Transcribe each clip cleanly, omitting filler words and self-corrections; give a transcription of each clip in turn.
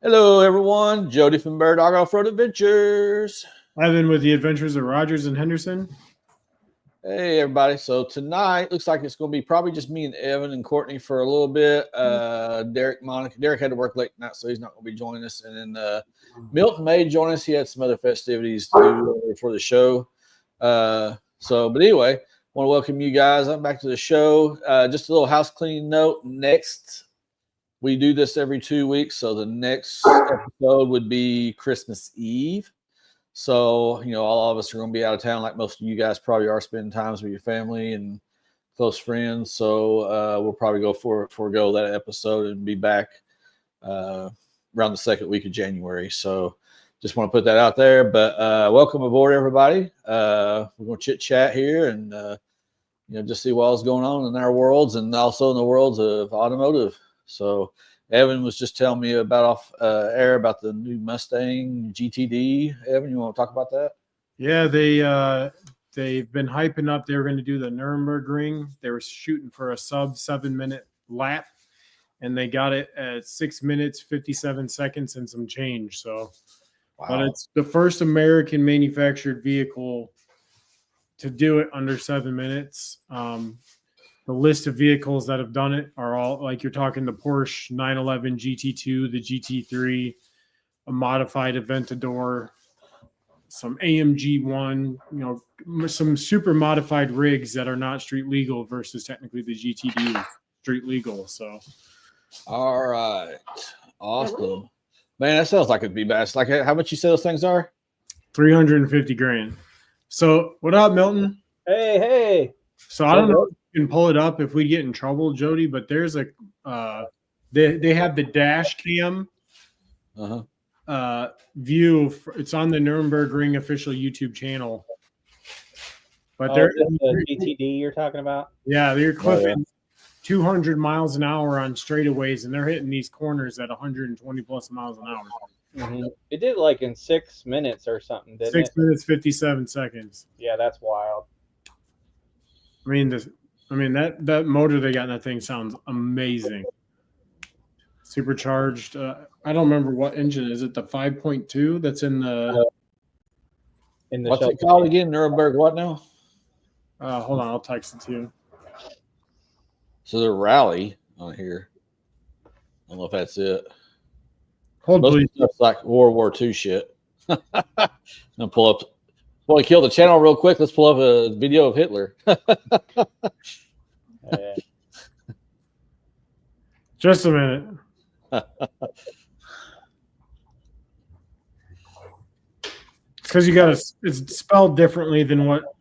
Hello, everyone. Jody from Bear Dog Off-Road Adventures. Ivan with the Adventures of Rogers and Henderson. Hey, everybody. So tonight looks like it's going to be probably just me and Evan and Courtney for a little bit. Derek had to work late tonight, so he's not going to be joining us. And then Milton may join us. He had some other festivities to do for the show. But anyway, I want to welcome you guys. I'm back to the show. Just a little house cleaning note. Next, we do this every 2 weeks. So the next episode would be Christmas Eve. So, all of us are going to be out of town like most of you guys probably are, spending times with your family and close friends. So we'll probably forego that episode and be back around the second week of January. So just want to put that out there. But welcome aboard, everybody. We're going to chit-chat here and, just see what's going on in our worlds and also in the worlds of automotive. So Evan was just telling me about off air about the new Mustang GTD. Evan, you want to talk about that? Yeah, they've been hyping up. They were going to do the Nürburgring. They were shooting for a sub 7-minute lap, and they got it at 6 minutes 57 seconds and some change. So, wow. But it's the first American manufactured vehicle to do it under 7 minutes. The list of vehicles that have done it are all like you're talking the Porsche 911 GT2, the GT3, a modified Aventador, some AMG 1, some super modified rigs that are not street legal versus technically the GTD street legal. So, all right, awesome, man. That sounds like it'd be best. Like, how much you say those things are? $350,000. So, what up, Milton? Hey. So I don't know if you can pull it up if we get in trouble, Jody, but there's a they have the dash cam view. It's on the Nürburgring official YouTube channel. But they're the GTD you're talking about? Yeah, they're clipping 200 miles an hour on straightaways, and they're hitting these corners at 120 plus miles an hour. Mm-hmm. It did like in 6 minutes or something, didn't 6 minutes 57 seconds. Yeah, that's wild. I mean, that motor they got in that thing sounds amazing. Supercharged. I don't remember what engine is it. The 5.2 that's in the. What's it called again? Nuremberg. What now? Hold on, I'll text it to you. So the rally on here. I don't know if that's it. Hold please. Stuff's like World War II shit. I'm gonna pull up. Well, he killed the channel real quick. Let's pull up a video of Hitler. Just a minute. It's because it's spelled differently than what.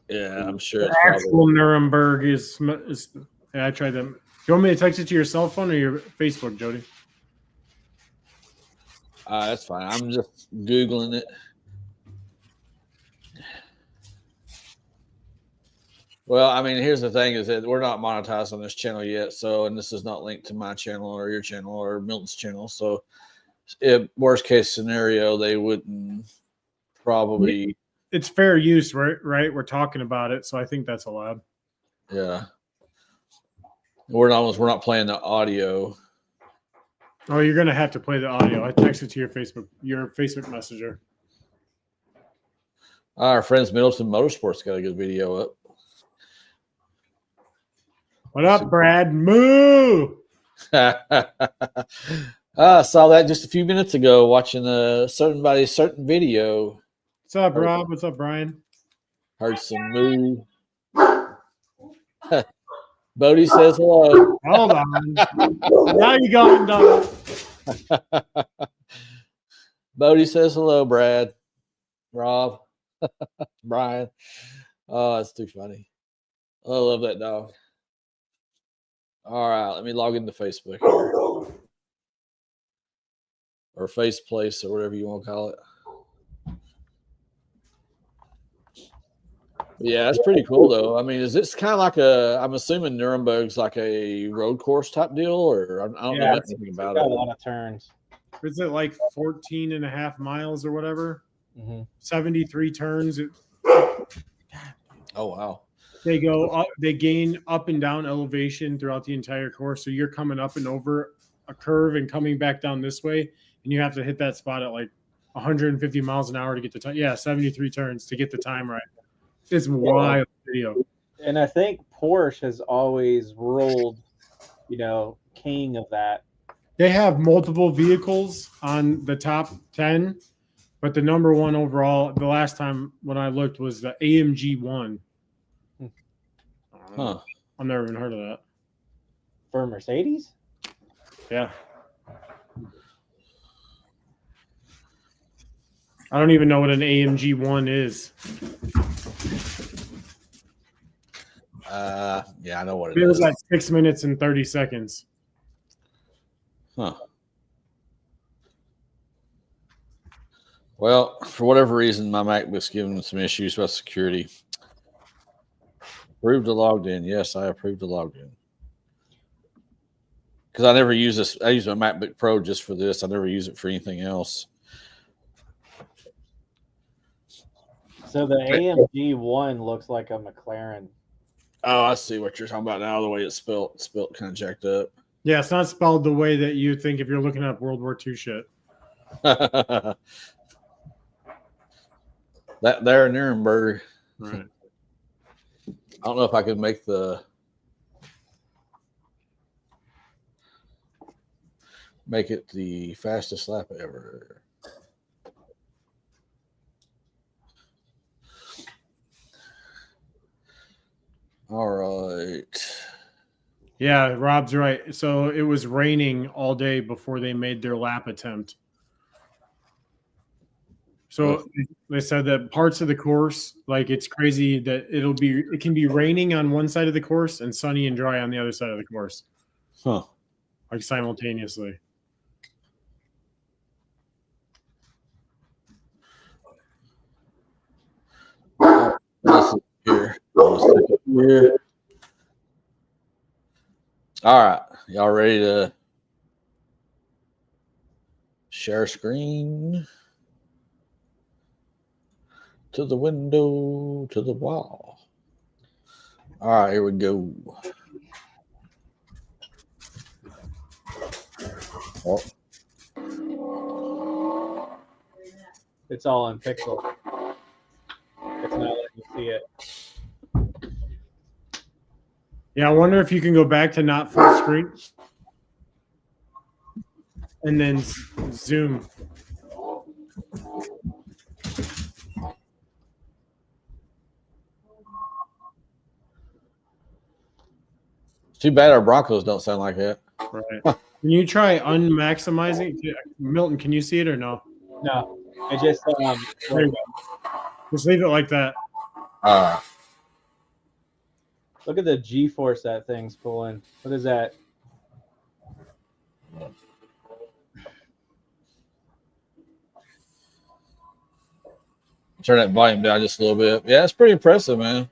Yeah, I'm sure. The actual Nuremberg is. Yeah, I tried them. Do you want me to text it to your cell phone or your Facebook, Jody? That's fine. I'm just Googling it. Well, I mean, here's the thing is that we're not monetized on this channel yet. So, and this is not linked to my channel or your channel or Milton's channel. So, worst case scenario, they wouldn't probably. It's fair use, right? We're talking about it. So I think that's allowed. Yeah. We're not playing the audio. Oh, you're going to have to play the audio. I texted to your Facebook Messenger. Our friends Middleton Motorsports got a good video up. What up, Brad? Moo! I saw that just a few minutes ago watching a certain video. What's up, Rob? What's up, Brian? Heard some moo. Bodie says hello. Hold on. Now you got him done. Bodie says hello, Brad. Rob. Brian. Oh, that's too funny. I love that dog. All right, let me log into Facebook here. Or Faceplace or whatever you want to call it. Yeah, that's pretty cool though. I mean, is this kind of like I'm assuming Nuremberg's like a road course type deal, or I don't know anything about it. A lot of turns. Is it like 14 and a half miles or whatever? Mm-hmm. 73 turns. Oh, wow. They go up, they gain up and down elevation throughout the entire course. So you're coming up and over a curve and coming back down this way, and you have to hit that spot at like 150 miles an hour to get the time. Yeah, 73 turns to get the time right. It's wild video. And I think Porsche has always ruled, king of that. They have multiple vehicles on the top 10, but the number one overall, the last time when I looked, was the AMG 1. Huh. I've never even heard of that. For Mercedes? Yeah. I don't even know what an AMG 1 is. Yeah, I know what it It was is. like 6 minutes and 30 seconds. Huh. Well, for whatever reason, my MacBook's giving some issues with security. Approved to logged in. Yes, I approved to logged in. Because I never use this. I use my MacBook Pro just for this. I never use it for anything else. So the AMG 1 looks like a McLaren. Oh, I see what you're talking about now. The way it's spelled. It's spelled kind of jacked up. Yeah, it's not spelled the way that you think if you're looking up World War II shit. That there in Nuremberg. Right. I don't know if I could make it the fastest lap ever. All right. Yeah, Rob's right. So it was raining all day before they made their lap attempt. So they said that parts of the course, like it's crazy that it can be raining on one side of the course and sunny and dry on the other side of the course. Huh. Like simultaneously. This is here. Here. All right. Y'all ready to share screen? To the window, to the wall. All right, here we go. Oh. It's all in pixel. It's not letting you see it. Yeah, I wonder if you can go back to not full screen and then zoom. It's too bad our Broncos don't sound like that. Right. Can you try unmaximizing? Milton, can you see it or no? No, it just There you go. Just leave it like that. look at the G-force that thing's pulling. What is that? Turn that volume down just a little bit. Yeah, it's pretty impressive, man.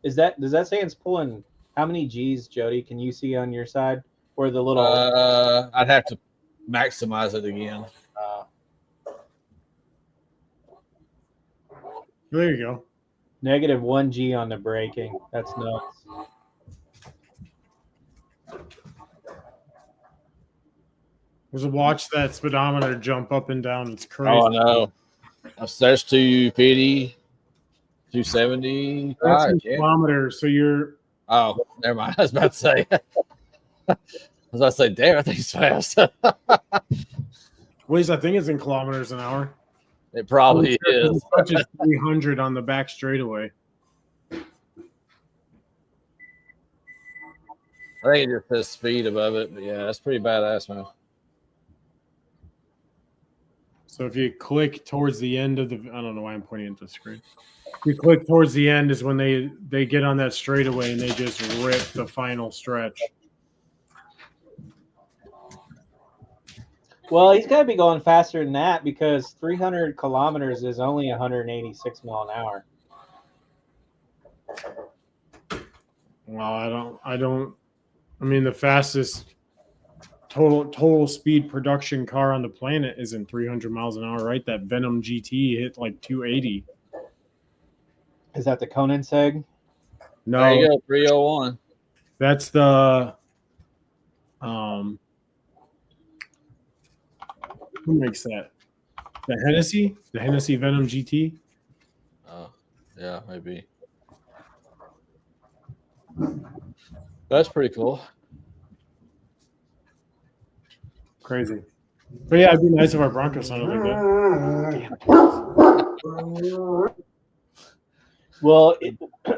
Does that say it's pulling how many G's, Jody? Can you see on your side where the little? I'd have to maximize it again. There you go. -1 G on the braking. That's nuts. There's a watch that speedometer jump up and down. It's crazy. Oh no, that's 250, 270. That's in Yeah. kilometers. So you're Oh, never mind. I was about to say. Damn, I think it's fast. at least I think it's in kilometers an hour. It probably is. It touches 300 on the back straightaway. I think it just says speed above it, but yeah, that's pretty badass, man. So if you click towards the end of the, I don't know why I'm pointing at the screen. If you click towards the end is when they get on that straightaway and they just rip the final stretch. Well, he's got to be going faster than that because 300 kilometers is only 186 mile an hour. Well, I mean, the fastest total speed production car on the planet isn't 300 miles an hour, right? That Venom GT hit like 280. Is that the Koenigsegg? No, There you go, 301. that's the who makes that? The Hennessy Venom GT. Oh, yeah, maybe. That's pretty cool. Crazy. But yeah, it'd be nice if our Broncos sounded like that. Well,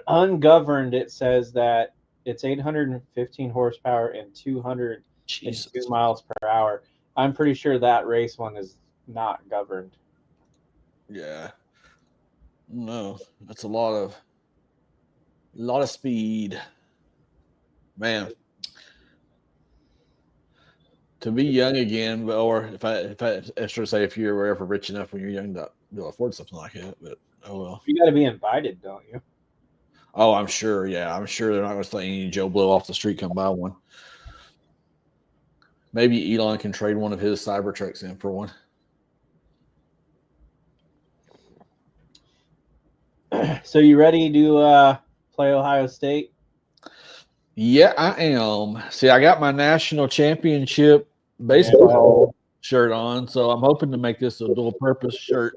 ungoverned, it says that it's 815 horsepower and 202 Jesus. miles per hour. I'm pretty sure that race one is not governed. Yeah. No, that's a lot of speed. Man. To be young again, or if I should say if you were ever rich enough when you're young to be able to afford something like that, but oh well. You got to be invited, don't you? Oh, I'm sure. Yeah, I'm sure they're not going to let any Joe Blow off the street come buy one. Maybe Elon can trade one of his Cybertrucks in for one. So you ready to play Ohio State? Yeah, I am. See, I got my national championship baseball shirt on, so I'm hoping to make this a dual purpose shirt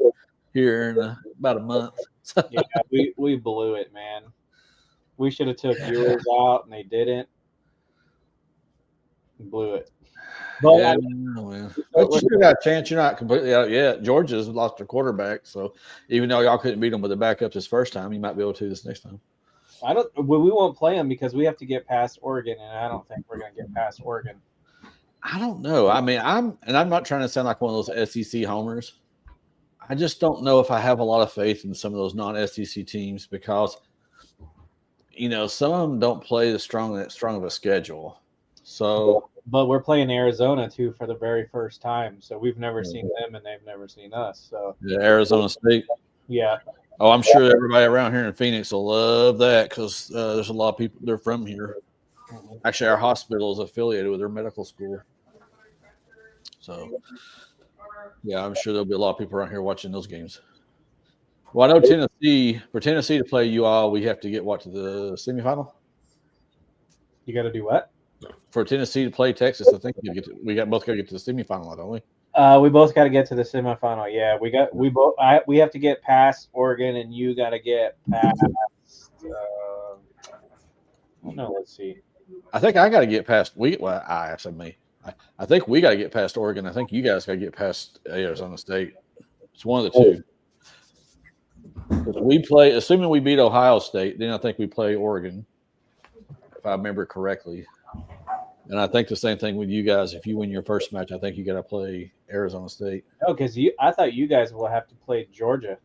here in about a month. Yeah, we blew it, man. We should have took yours out, and they didn't. Blew it. But Yeah, man. But you still got a chance. You're not completely out yet. Georgia's lost their quarterback, so even though y'all couldn't beat them with the backup this first time, you might be able to this next time. We won't play them because we have to get past Oregon, and I don't think we're going to get past Oregon. I don't know. I mean, I'm not trying to sound like one of those SEC homers. I just don't know if I have a lot of faith in some of those non-SEC teams because, some of them don't play that strong of a schedule. So, but we're playing Arizona too for the very first time, so we've never seen them, and they've never seen us. So, yeah, Arizona State. Yeah. Oh, I'm sure everybody around here in Phoenix will love that because there's a lot of people. They're from here. Actually, our hospital is affiliated with their medical school. So, yeah, I'm sure there'll be a lot of people around here watching those games. Well, I know for Tennessee to play you all, we have to get to the semifinal? You got to do what? For Tennessee to play Texas, I think we both got to get to the semifinal, don't we? We both got to get to the semifinal. Yeah, we have to get past Oregon, and you got to get past. No, let's see. I think I got to get past. I said me. I think we got to get past Oregon. I think you guys got to get past Arizona State. It's one of the two. We play, assuming we beat Ohio State, then I think we play Oregon, if I remember correctly. And I think the same thing with you guys. If you win your first match, I think you got to play Arizona State. No, because I thought you guys will have to play Georgia.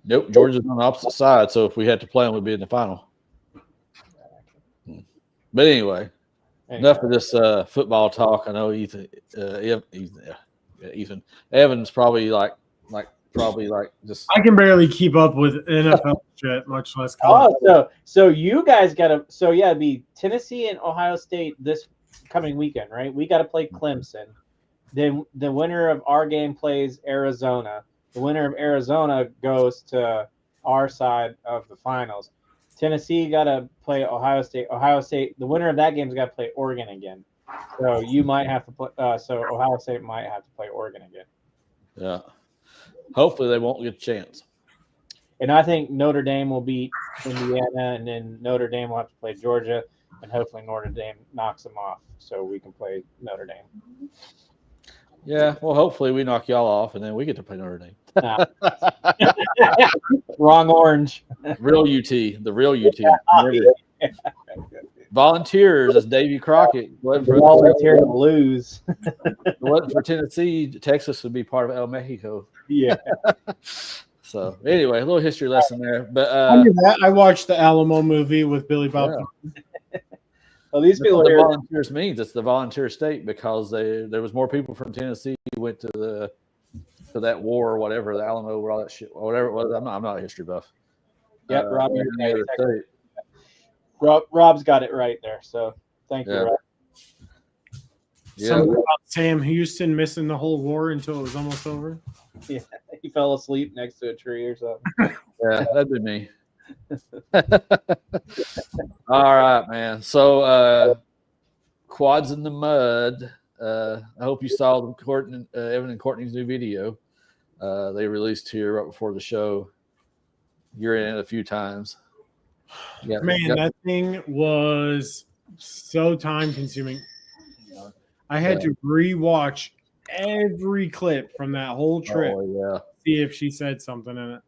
Nope, Georgia's on the opposite side. So if we had to play them, we'd be in the final. But anyway, enough of this football talk. I know Ethan Evans probably just. I can barely keep up with NFL shit, much less college. Oh, so you guys got to. So yeah, it'd be Tennessee and Ohio State this coming weekend, right? We got to play Clemson. Then the winner of our game plays Arizona. The winner of Arizona goes to our side of the finals. Tennessee got to play Ohio State. Ohio State, the winner of that game's got to play Oregon again. So you might have to play. So Ohio State might have to play Oregon again. Yeah. Hopefully they won't get a chance. And I think Notre Dame will beat Indiana, and then Notre Dame will have to play Georgia, and hopefully Notre Dame knocks them off so we can play Notre Dame. Yeah, well, hopefully we knock y'all off, and then we get to play Notre Dame. Nah. Wrong orange. Real UT, the real UT. Volunteers, as Davy Crockett. Volunteer to lose. It wasn't for Tennessee, Texas would be part of El Mexico. Yeah. So anyway, a little history lesson there. But I watched the Alamo movie with Billy Bob. Yeah. Well, these people the here. volunteers means it's the volunteer state because there was more people from Tennessee who went to that war or whatever, the Alamo, where all that shit, whatever it was. I'm not a history buff. Yep, Rob's got it right there. So thank you, Rob. Yeah. Something about Sam Houston missing the whole war until it was almost over. Yeah, he fell asleep next to a tree or something. Yeah, that'd be me. All right, man. So quads in the mud. I hope you saw Evan and Courtney's new video. They released here right before the show. You're in it a few times. Yeah, Man, that thing was so time consuming. I had to rewatch every clip from that whole trip. Oh, yeah. See if she said something in it.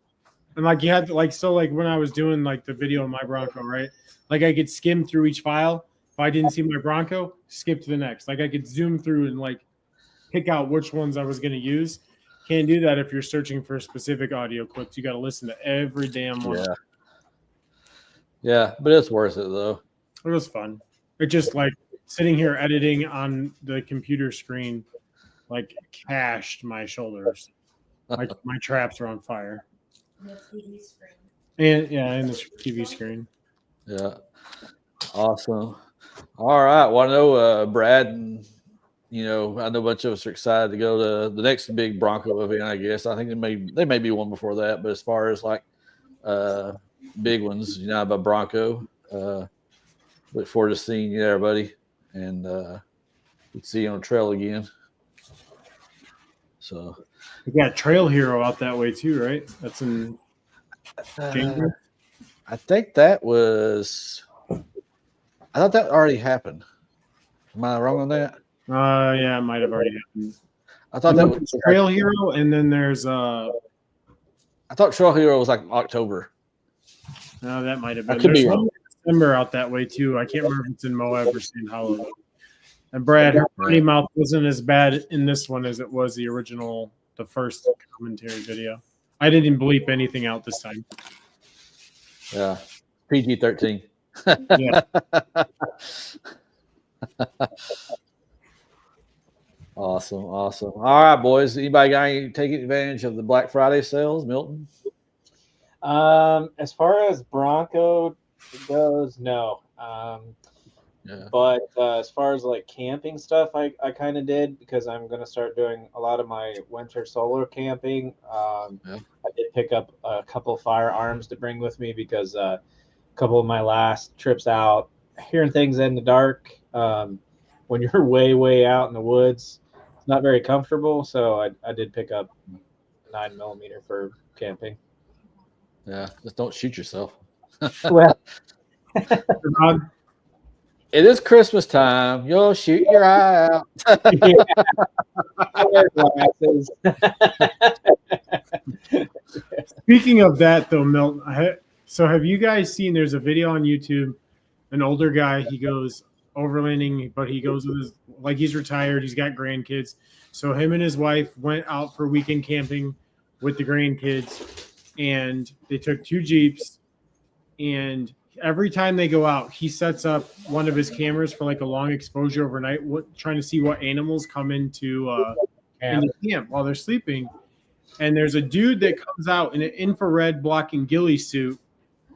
And like you had to like when I was doing like the video of my Bronco, right? Like I could skim through each file. If I didn't see my Bronco, skip to the next. Like I could zoom through and like pick out which ones I was going to use. Can't do that if you're searching for specific audio clips. You got to listen to every damn one. Yeah. Yeah, but it's worth it though. It was fun. It just like sitting here editing on the computer screen, like cashed my shoulders. Like my traps are on fire. The TV screen. And the TV screen. Yeah. Awesome. All right. Well, I know Brad and I know a bunch of us are excited to go to the next big Bronco event, I guess. I think they may be one before that, but as far as like big ones, United by Bronco. Look forward to seeing you there, buddy. And we'll see you on the trail again. So we got Trail Hero out that way too, right? That's in January. I think that was. I thought that already happened. Am I wrong on that? Yeah, it might have already happened. I thought that was Trail Hero, and then there's I thought Trail Hero was like October. No, that might have been. I could be There's wrong. one in December out that way too. I can't remember if it's in Moab or St. Hollow. And Brad, her potty mouth wasn't as bad in this one as it was the first commentary video. I didn't even bleep anything out this time. Yeah, PG-13. Yeah. Awesome. All right, boys. Anybody got any taking advantage of the Black Friday sales, Milton? As far as Bronco goes, no. Yeah. But as far as like camping stuff, I kind of did because I'm going to start doing a lot of my winter solo camping. I did pick up a couple firearms to bring with me because a couple of my last trips out, hearing things in the dark, when you're way out in the woods, it's not very comfortable. So I did pick up 9mm for camping. Yeah, just don't shoot yourself. Well, it is Christmas time. You'll shoot your eye out. I wear glasses. Speaking of that, though, Milton, so have you guys seen there's a video on YouTube, an older guy, he goes overlanding, but he goes with he's retired, he's got grandkids. So him and his wife went out for weekend camping with the grandkids, and they took 2 Jeeps, and every time they go out, he sets up one of his cameras for like a long exposure overnight, trying to see what animals come into camp while they're sleeping. And there's a dude that comes out in an infrared blocking ghillie suit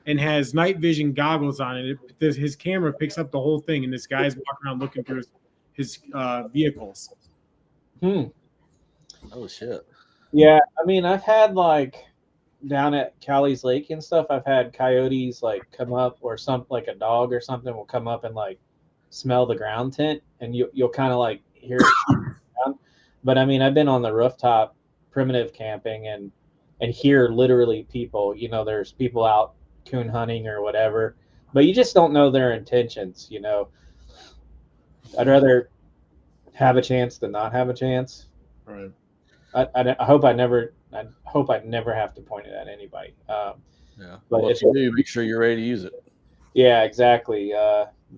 and has night vision goggles on it. His camera picks up the whole thing, and this guy's walking around looking through his vehicles. Oh shit! Yeah, I mean, I've had like down at Cowley's Lake and stuff, I've had coyotes like come up, or like a dog or something will come up and like smell the ground tent, and you'll kind of like hear it. But I mean, I've been on the rooftop primitive camping and hear literally people, there's people out coon hunting or whatever, but you just don't know their intentions. I'd rather have a chance than not have a chance. Right. I hope I never have to point it at anybody. Yeah. But well, if you do, make sure you're ready to use it. Yeah, exactly.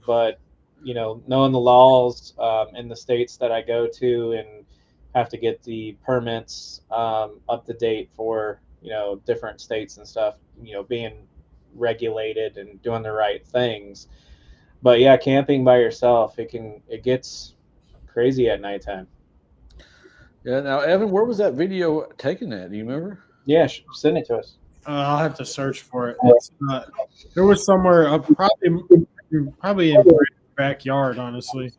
But knowing the laws in the states that I go to and have to get the permits up to date for different states and stuff, being regulated and doing the right things. But yeah, camping by yourself, it gets crazy at nighttime. Yeah. Now, Evan, where was that video taken at? Do you remember? Yeah, send it to us. I'll have to search for it. There was somewhere probably in the backyard, honestly.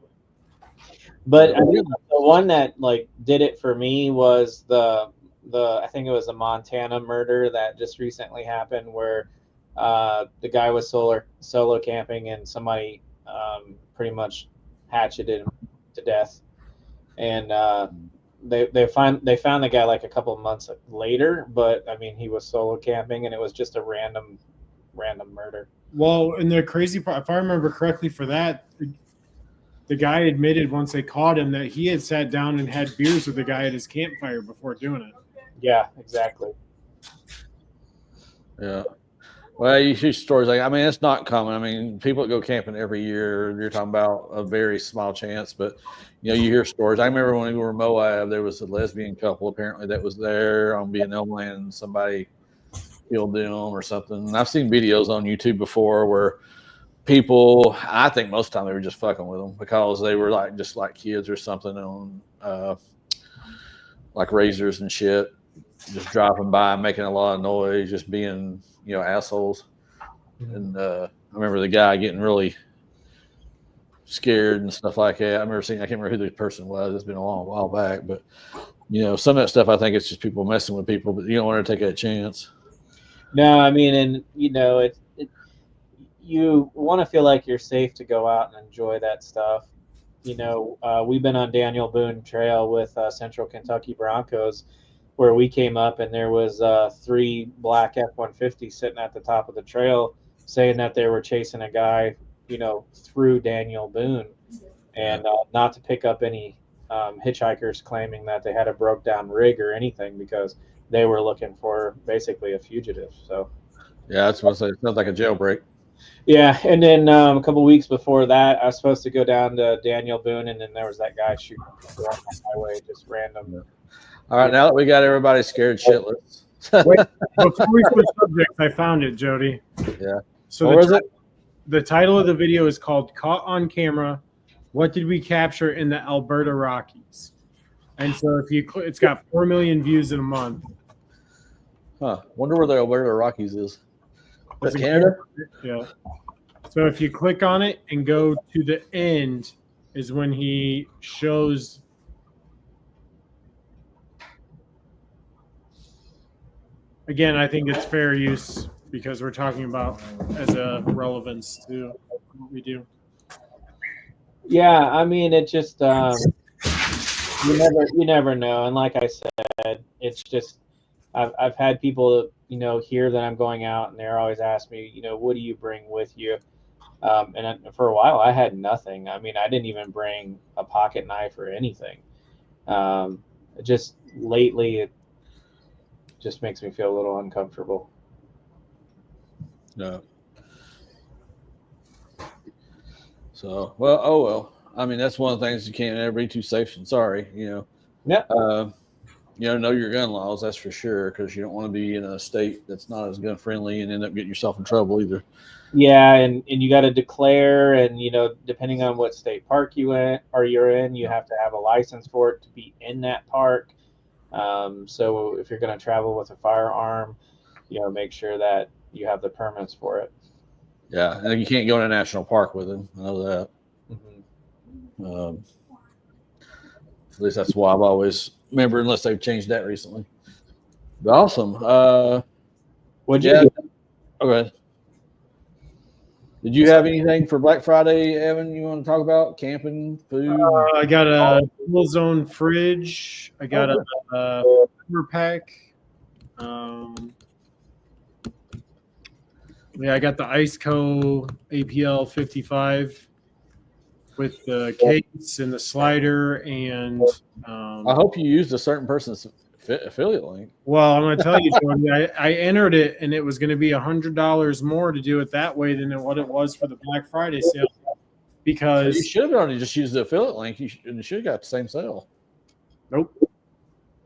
But I mean, the one that like did it for me was the I think it was a Montana murder that just recently happened, where The guy was solo camping, and somebody pretty much hatcheted him to death. And they found the guy like a couple of months later, but I mean he was solo camping, and it was just a random murder. Well, and the crazy part, if I remember correctly, for that, the guy admitted once they caught him that he had sat down and had beers with the guy at his campfire before doing it. Yeah, exactly. Yeah. Well, you see stories like, I mean, it's not common. I mean, people that go camping every year, you're talking about a very small chance, but you hear stories. I remember when we were in Moab, there was a lesbian couple apparently that was there on BNL land, and somebody killed them or something. And I've seen videos on YouTube before where people, I think most of the time they were just fucking with them because they were just like kids or something on like razors and shit, just driving by, making a lot of noise, just being, assholes. And I remember the guy getting really scared and stuff like that. I can't remember who the person was. It's been a long while back, but some of that stuff, I think it's just people messing with people, but you don't want to take that chance. No, I mean, and you want to feel like you're safe to go out and enjoy that stuff. We've been on Daniel Boone Trail with Central Kentucky Broncos, where we came up and there was 3 black F-150s sitting at the top of the trail saying that they were chasing a guy, through Daniel Boone, and not to pick up any hitchhikers claiming that they had a broke down rig or anything, because they were looking for basically a fugitive. So yeah, that's what I say. It sounds like a jailbreak. Yeah, and then a couple weeks before that, I was supposed to go down to Daniel Boone, and then there was that guy shooting people on the highway, just random. Yeah. All right, now that we got everybody scared shitless. Wait, before we switch subjects, I found it, Jody. Yeah. So the title of the video is called "Caught on Camera: What Did We Capture in the Alberta Rockies?" And so if you, it's got 4 million views in a month. Huh? Wonder where the Alberta Rockies is. That's That's Canada. Yeah. So if you click on it and go to the end, is when he shows. Again, I think it's fair use because we're talking about as a relevance to what we do. Yeah, I mean, it just you never know, and like I said, it's just I've had people hear that I'm going out, and they're always ask me, what do you bring with you? And for a while, I had nothing. I mean, I didn't even bring a pocket knife or anything. Just lately, it just makes me feel a little uncomfortable. No. So, well, oh well. I mean, that's one of the things you can't ever be too safe and sorry, Yeah. Know your gun laws, that's for sure, because you don't want to be in a state that's not as gun friendly and end up getting yourself in trouble either. Yeah, and you got to declare, and depending on what state park you're in, you have to have a license for it to be in that park. So if you're going to travel with a firearm, make sure that you have the permits for it. Yeah, and you can't go in a national park with it. I know that. Mm-hmm. At least that's why I've always remember, unless they've changed that recently. But awesome. What'd you do? Okay. Did you have anything for Black Friday, Evan? You want to talk about camping, food? I got a Cool Zone fridge. I got a cover pack. I got the Iceco APL 55 with the case and the slider, and I hope you used a certain person's affiliate link. Well, I'm going to tell you, Tony, I entered it, and it was going to be $100 more to do it that way than what it was for the Black Friday sale. Because you should have already just used the affiliate link. You should have got the same sale. Nope.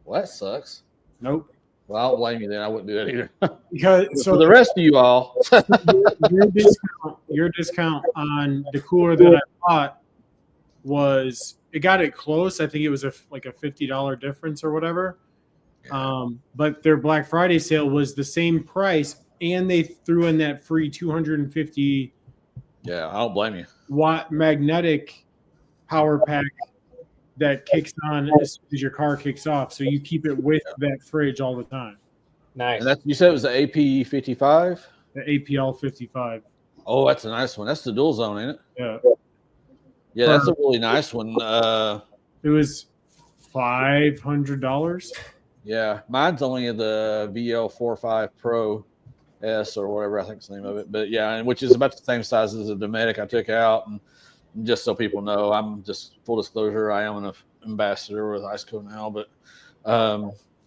Well, that sucks. Nope. Well, I don't blame you then. I wouldn't do that either. Because for the rest of you all, your discount on the cooler that I bought was, it got it close. I think it was like a $50 difference or whatever. But their Black Friday sale was the same price, and they threw in that free 250 I don't blame you. watt magnetic power pack that kicks on as soon as your car kicks off, so you keep it with that fridge all the time. Nice. And you said it was the AP 55. The APL 55. Oh, that's a nice one. That's the dual zone, ain't it? Yeah. Yeah, that's a really nice one. It was $500. Yeah, mine's only the VL45 Pro S or whatever I think's the name of it. But yeah, and which is about the same size as the Dometic I took out. And just so people know, I'm just full disclosure, I am an ambassador with IceCo now.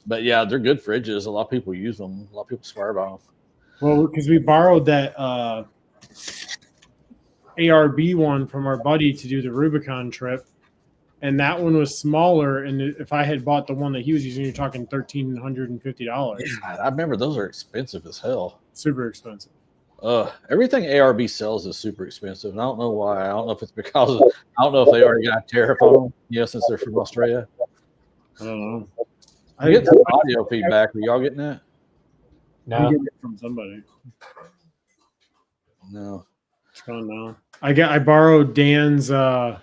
But yeah, they're good fridges. A lot of people use them. A lot of people swear by them. Well, because we borrowed that ARB one from our buddy to do the Rubicon trip, and that one was smaller. And if I had bought the one that he was using, you're talking $1,350. God, I remember those are expensive as hell. Super expensive. Everything ARB sells is super expensive, and I don't know why. I don't know if it's because I don't know if they already got a tariff on them. Since they're from Australia. I don't know. I get some audio feedback. Are y'all getting that? No. I'm getting it from somebody. No. It's gone now. I borrowed Dan's ARB.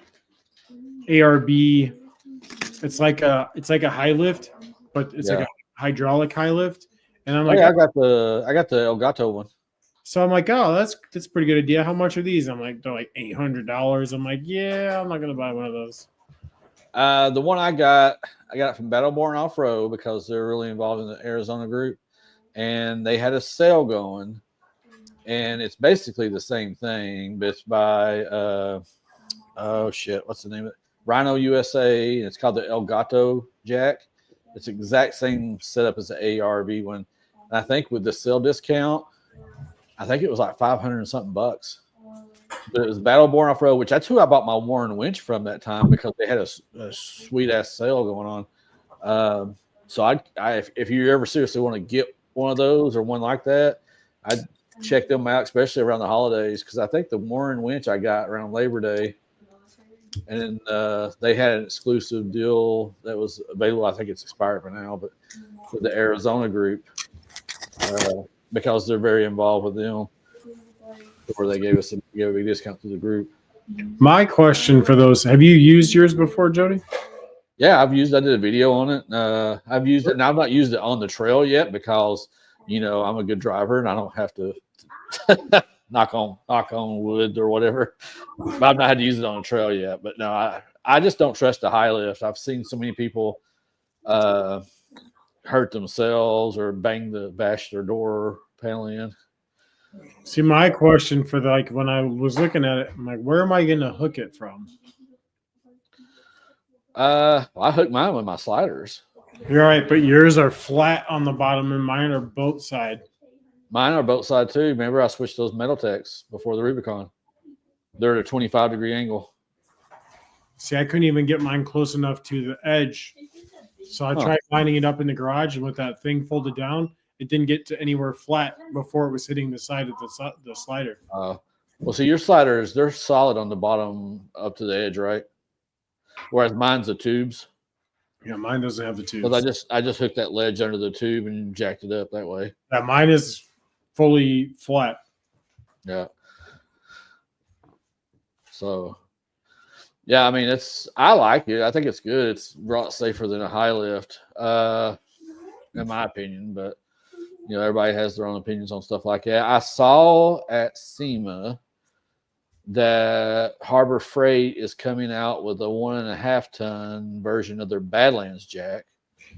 It's like a high lift, but it's like a hydraulic high lift. And I'm like, I got the Elgato one. So I'm like, oh, that's a pretty good idea. How much are these? I'm like, they're like $800. I'm like, yeah, I'm not gonna buy one of those. The one I got it from Battleborn Off-Road because they're really involved in the Arizona group, and they had a sale going, and it's basically the same thing, but it's by what's the name of it? Rhino USA, and it's called the Elgato jack. It's the exact same setup as the ARB one. And I think with the sale discount, I think it was like $500 and something bucks. But it was Battleborn Off-Road, which that's who I bought my Warren winch from that time because they had a sweet ass sale going on. So if you ever seriously want to get one of those or one like that, I'd check them out, especially around the holidays, because I think the Warren winch I got around Labor Day, and they had an exclusive deal that was available. I think it's expired by now, but with the Arizona group, because they're very involved with them, where they gave a big discount to the group. My question for those: have you used yours before, Jody? Yeah, I did a video on it. I've used it, and I've not used it on the trail yet because I'm a good driver and I don't have to knock on wood or whatever. But I've not had to use it on the trail yet. But no, I just don't trust the high lift. I've seen so many people hurt themselves or bash their door panel in. See, my question for when I was looking at it, I'm like, where am I going to hook it from? I hook mine with my sliders. You're right, but yours are flat on the bottom and mine are boat side. Mine are boat side too. Remember, I switched those Metaltecs before the Rubicon. They're at a 25-degree angle. See, I couldn't even get mine close enough to the edge. So I tried lining it up in the garage, and with that thing folded down, it didn't get to anywhere flat before it was hitting the side of the slider. Well, see, your sliders, they're solid on the bottom up to the edge, right? Whereas mine's the tubes. Yeah, mine doesn't have the tubes. Because I just hooked that ledge under the tube and jacked it up that way. Yeah, mine is fully flat. Yeah. So, yeah, I mean, I like it. I think it's good. It's a lot safer than a high lift, in my opinion. But everybody has their own opinions on stuff like that. I saw at SEMA that Harbor Freight is coming out with a 1.5 ton version of their Badlands jack.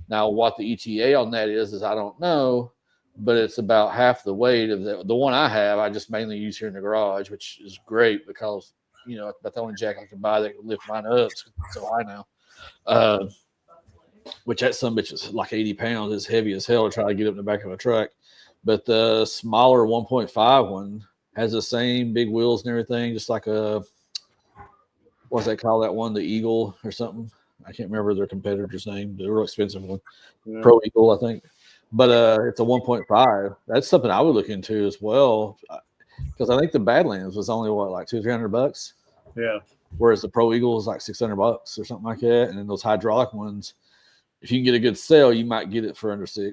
Now, what the ETA on that is I don't know, but it's about half the weight of the one I have. I just mainly use here in the garage, which is great because that's the only jack I can buy that can lift mine up. So I know. Which that son bitch is like 80 pounds. It's heavy as hell to try to get up in the back of a truck. But the smaller 1.5 one has the same big wheels and everything, just like what's they call that one? The Eagle or something. I can't remember their competitor's name. The real expensive one. Yeah. Pro Eagle, I think. But it's a 1.5. That's something I would look into as well. Because I think the Badlands was only like $200-300. Yeah. Whereas the Pro Eagle is like $600 or something like that. And then those hydraulic ones, if you can get a good sale, you might get it for under $6.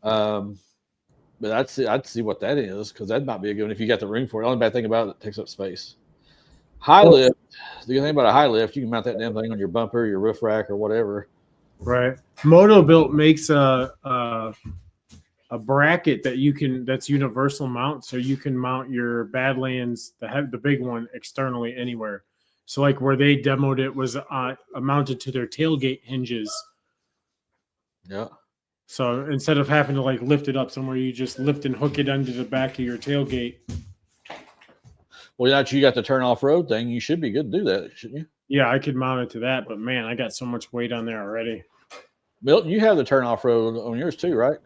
But I'd see what that is because that might be a good one if you got the room for it. The only bad thing about it takes up space. High lift. The good thing about a high lift, you can mount that damn thing on your bumper, your roof rack, or whatever. Right. Moto Built makes a a bracket that's universal mount, so you can mount your Badlands, the big one, externally anywhere. So like where they demoed it was mounted to their tailgate hinges. Yeah. So instead of having to like lift it up somewhere, you just lift and hook it under the back of your tailgate. Well, now that you got the turn off road thing, you should be good to do that, shouldn't you? Yeah, I could mount it to that, but man, I got so much weight on there already. Milton, you have the turn off road on yours too, right?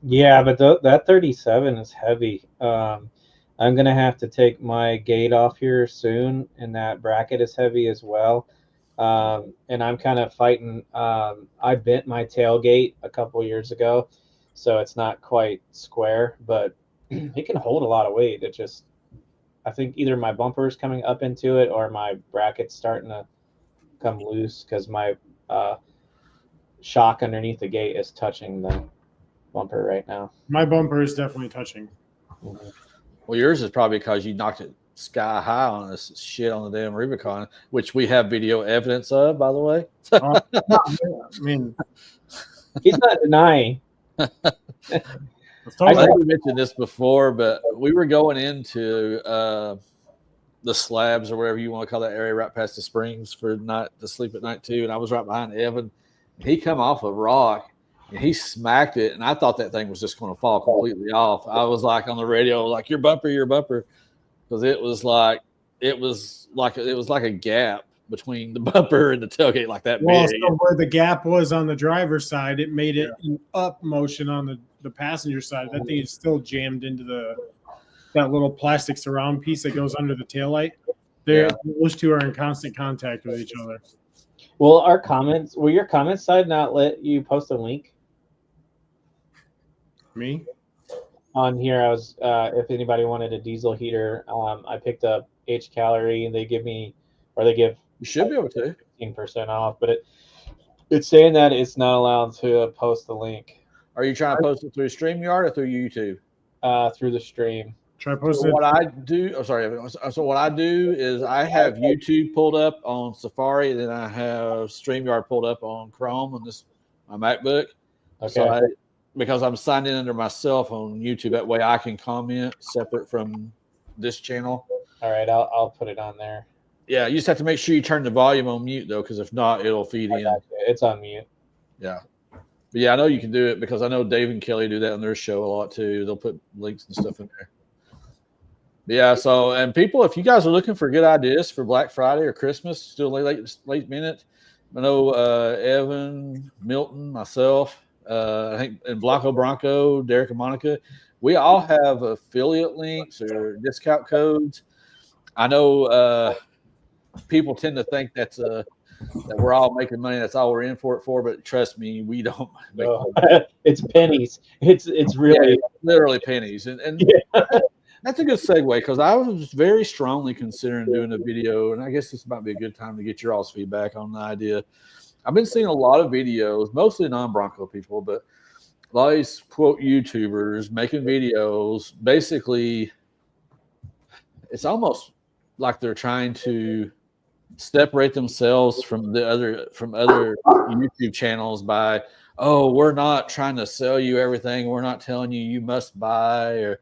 Yeah, but that 37 is heavy. I'm gonna have to take my gate off here soon, and that bracket is heavy as well. And I'm kind of fighting. I bent my tailgate a couple years ago, so it's not quite square, but it can hold a lot of weight. It just, I think either my bumper is coming up into it or my bracket's starting to come loose because my shock underneath the gate is touching the bumper right now. My bumper is definitely touching. Well, yours is probably because you knocked it sky high on this shit on the damn Rubicon, which we have video evidence of, by the way. I mean, He's not denying. I I think we mentioned this before, but we were going into the slabs or whatever you want to call that area right past the springs for night to sleep at night too. And I was right behind Evan. He come off a rock and he smacked it, and I thought that thing was just going to fall completely off. I was like on the radio, like your bumper, because it was like a gap between the bumper and the tailgate, like that well, big. so where the gap was on the driver's side, it made it an up motion on the passenger side. That thing is still jammed into that little plastic surround piece that goes under the taillight. Those two are in constant contact with each other. Will your comments side not let you post a link Me? on here? I was if anybody wanted a diesel heater, I picked up H Calorie and they give You should be able to. 15% off, but it's saying that it's not allowed to post the link Are you trying to post it through StreamYard or through YouTube? through the stream. Try So posting. what I do, So what I do is I have YouTube pulled up on Safari, and then I have StreamYard pulled up on Chrome on my MacBook. Okay. So because I'm signed in under myself on YouTube, that way I can comment separate from this channel. All right, I'll put it on there. Yeah, you just have to make sure you turn the volume on mute though, because if not, it'll feed in. It's on mute. Yeah. But yeah, I know you can do it because I know Dave and Kelly do that on their show a lot too. They'll put links and stuff in there. Yeah, so and people, if you guys are looking for good ideas for Black Friday or Christmas, still late minute, I know Evan, Milton, myself, I think, and Bronco, Derek, and Monica, we all have affiliate links or discount codes. I know people tend to think that we're all making money. That's all we're in for it for. But trust me, we don't make money. It's pennies. It's really literally pennies. And that's a good segue because I was very strongly considering doing a video, and I guess this might be a good time to get your all's feedback on the idea. I've been seeing a lot of videos, mostly non-Bronco people, but a lot of these quote YouTubers making videos. Basically, it's almost like they're trying to separate themselves from other YouTube channels by, oh, we're not trying to sell you everything. We're not telling you must buy, or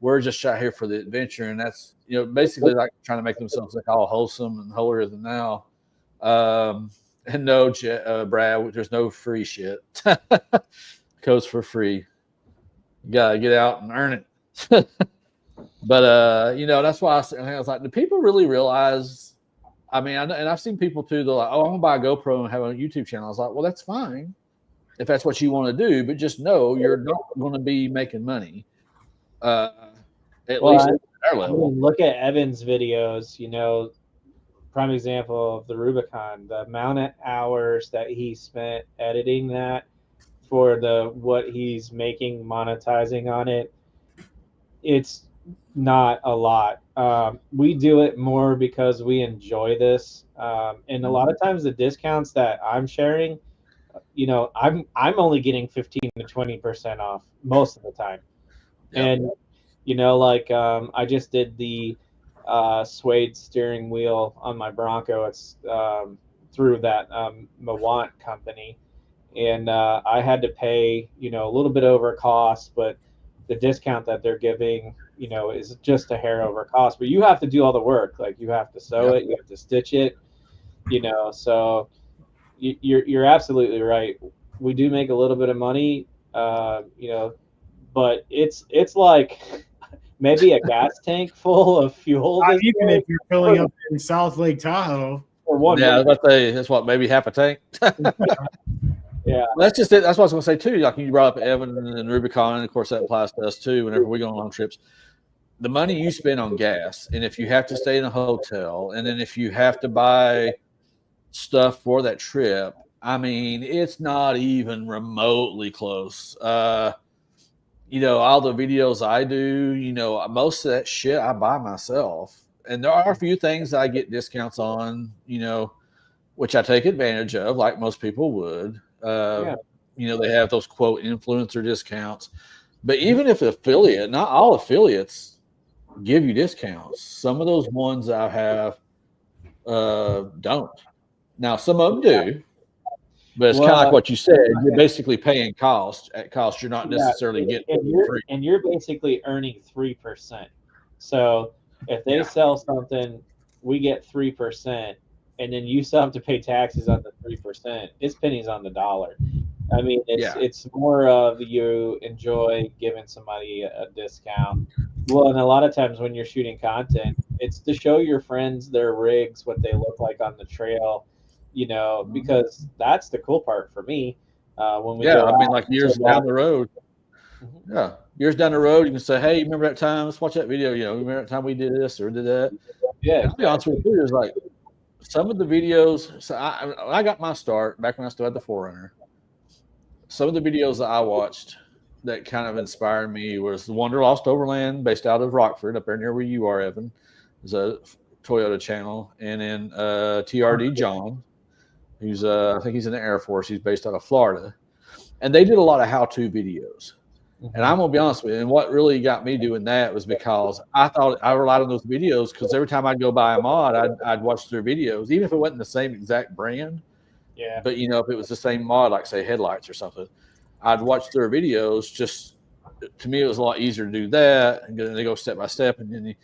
we're just out here for the adventure. And that's, basically like trying to make themselves like all wholesome and holier than thou. And no, Brad, there's no free shit. Codes for free. You got to get out and earn it. But, that's why I was like, do people really realize? I mean, and I've seen people too, they're like, oh, I'm going to buy a GoPro and have a YouTube channel. I was like, well, that's fine if that's what you want to do, but just know you're not going to be making money. At least at our level. Look at Evan's videos, prime example of the Rubicon, the amount of hours that he spent editing that for what he's making, monetizing on it. It's not a lot. We do it more because we enjoy this. And a lot of times the discounts that I'm sharing, I'm only getting 15 to 20% off most of the time. Yep. And I just did the suede steering wheel on my Bronco. It's through that Mawant company, and I had to pay, a little bit over cost, but the discount that they're giving, is just a hair over cost. But you have to do all the work. Like you have to sew Yeah. it, you have to stitch it, So you're absolutely right. We do make a little bit of money, but it's like maybe a gas tank full of fuel this Even way if you're filling up in South Lake Tahoe. for one Yeah, I was week. about to say that's what, maybe half a tank. Yeah. That's just it. That's what I was going to say too. Like you brought up Evan and Rubicon, and of course that applies to us too. Whenever we go on long trips, the money you spend on gas, and if you have to stay in a hotel, and then if you have to buy stuff for that trip, I mean, it's not even remotely close. All the videos I do, most of that shit I buy myself, and there are a few things that I get discounts on, which I take advantage of, like most people would. Yeah. They have those quote influencer discounts, but even if affiliate, not all affiliates give you discounts. Some of those ones I have don't. Now some of them do, but it's kind of like what you said. You're basically paying cost. At cost, you're not necessarily getting free. And you're basically earning 3%. So if they sell something, we get 3%, and then you still have to pay taxes on the 3%. It's pennies on the dollar. I mean, it's more of you enjoy giving somebody a discount. Well, and a lot of times when you're shooting content, it's to show your friends their rigs, what they look like on the trail, because that's the cool part for me. When we go I mean, out like years to down the road. Mhm. Yeah, years down the road, you can say, "Hey, remember that time? Let's watch that video. Remember that time we did this or did that." Yeah, And I'll be honest with you, is like some of the videos. So I got my start back when I still had the Forerunner. Some of the videos that I watched that kind of inspired me was the Wanderlost Overland, based out of Rockford, up there near where you are, Evan. It's a Toyota channel, and then TRD John, who's I think he's in the Air Force. He's based out of Florida, and they did a lot of how-to videos. And I'm gonna be honest with you, and what really got me doing that was because I thought I relied on those videos because every time I'd go buy a mod, I'd watch their videos, even if it wasn't the same exact brand. yeah. But if it was the same mod, like say headlights or something, I'd watch their videos. Just to me, it was a lot easier to do that, and then they go step by step, and then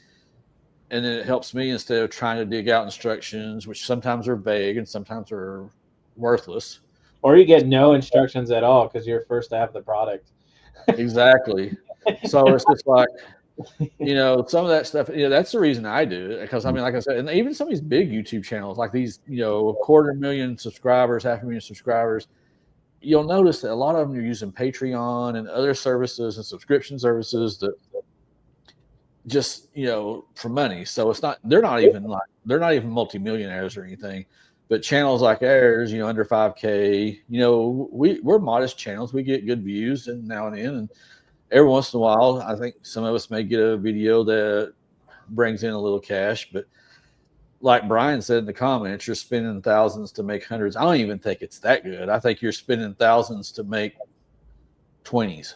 it helps me instead of trying to dig out instructions, which sometimes are vague and sometimes are worthless. Or you get no instructions at all because you're first to have the product. Exactly. So it's just like, some of that stuff, that's the reason I do it. Because I mean, like I said, and even some of these big YouTube channels, like these, 250,000 subscribers, 500,000 subscribers, you'll notice that a lot of them are using Patreon and other services and subscription services that just, for money. So they're not even multimillionaires or anything. But channels like ours, under 5K, we're modest channels. We get good views and now and then, and every once in a while, I think some of us may get a video that brings in a little cash. But like Brian said in the comments, you're spending thousands to make hundreds. I don't even think it's that good. I think you're spending thousands to make 20s.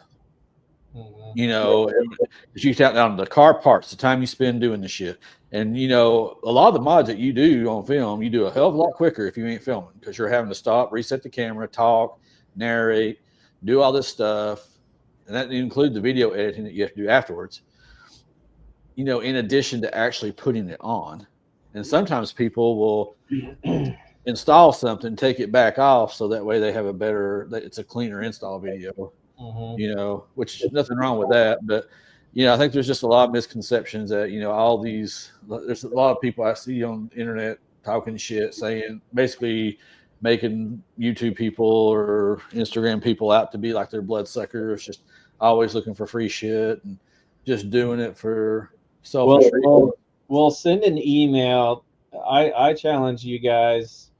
Because you count down the car parts, the time you spend doing the shit. And, a lot of the mods that you do on film, you do a hell of a lot quicker if you ain't filming because you're having to stop, reset the camera, talk, narrate, do all this stuff. And that includes the video editing that you have to do afterwards, in addition to actually putting it on. And sometimes people will install something, take it back off so that way they have it's a cleaner install video. Which nothing wrong with that, but I think there's just a lot of misconceptions that there's a lot of people I see on the internet talking shit, saying basically making YouTube people or Instagram people out to be like their bloodsuckers, just always looking for free shit and just doing it for selfish reasons. We'll send an email. I challenge you guys,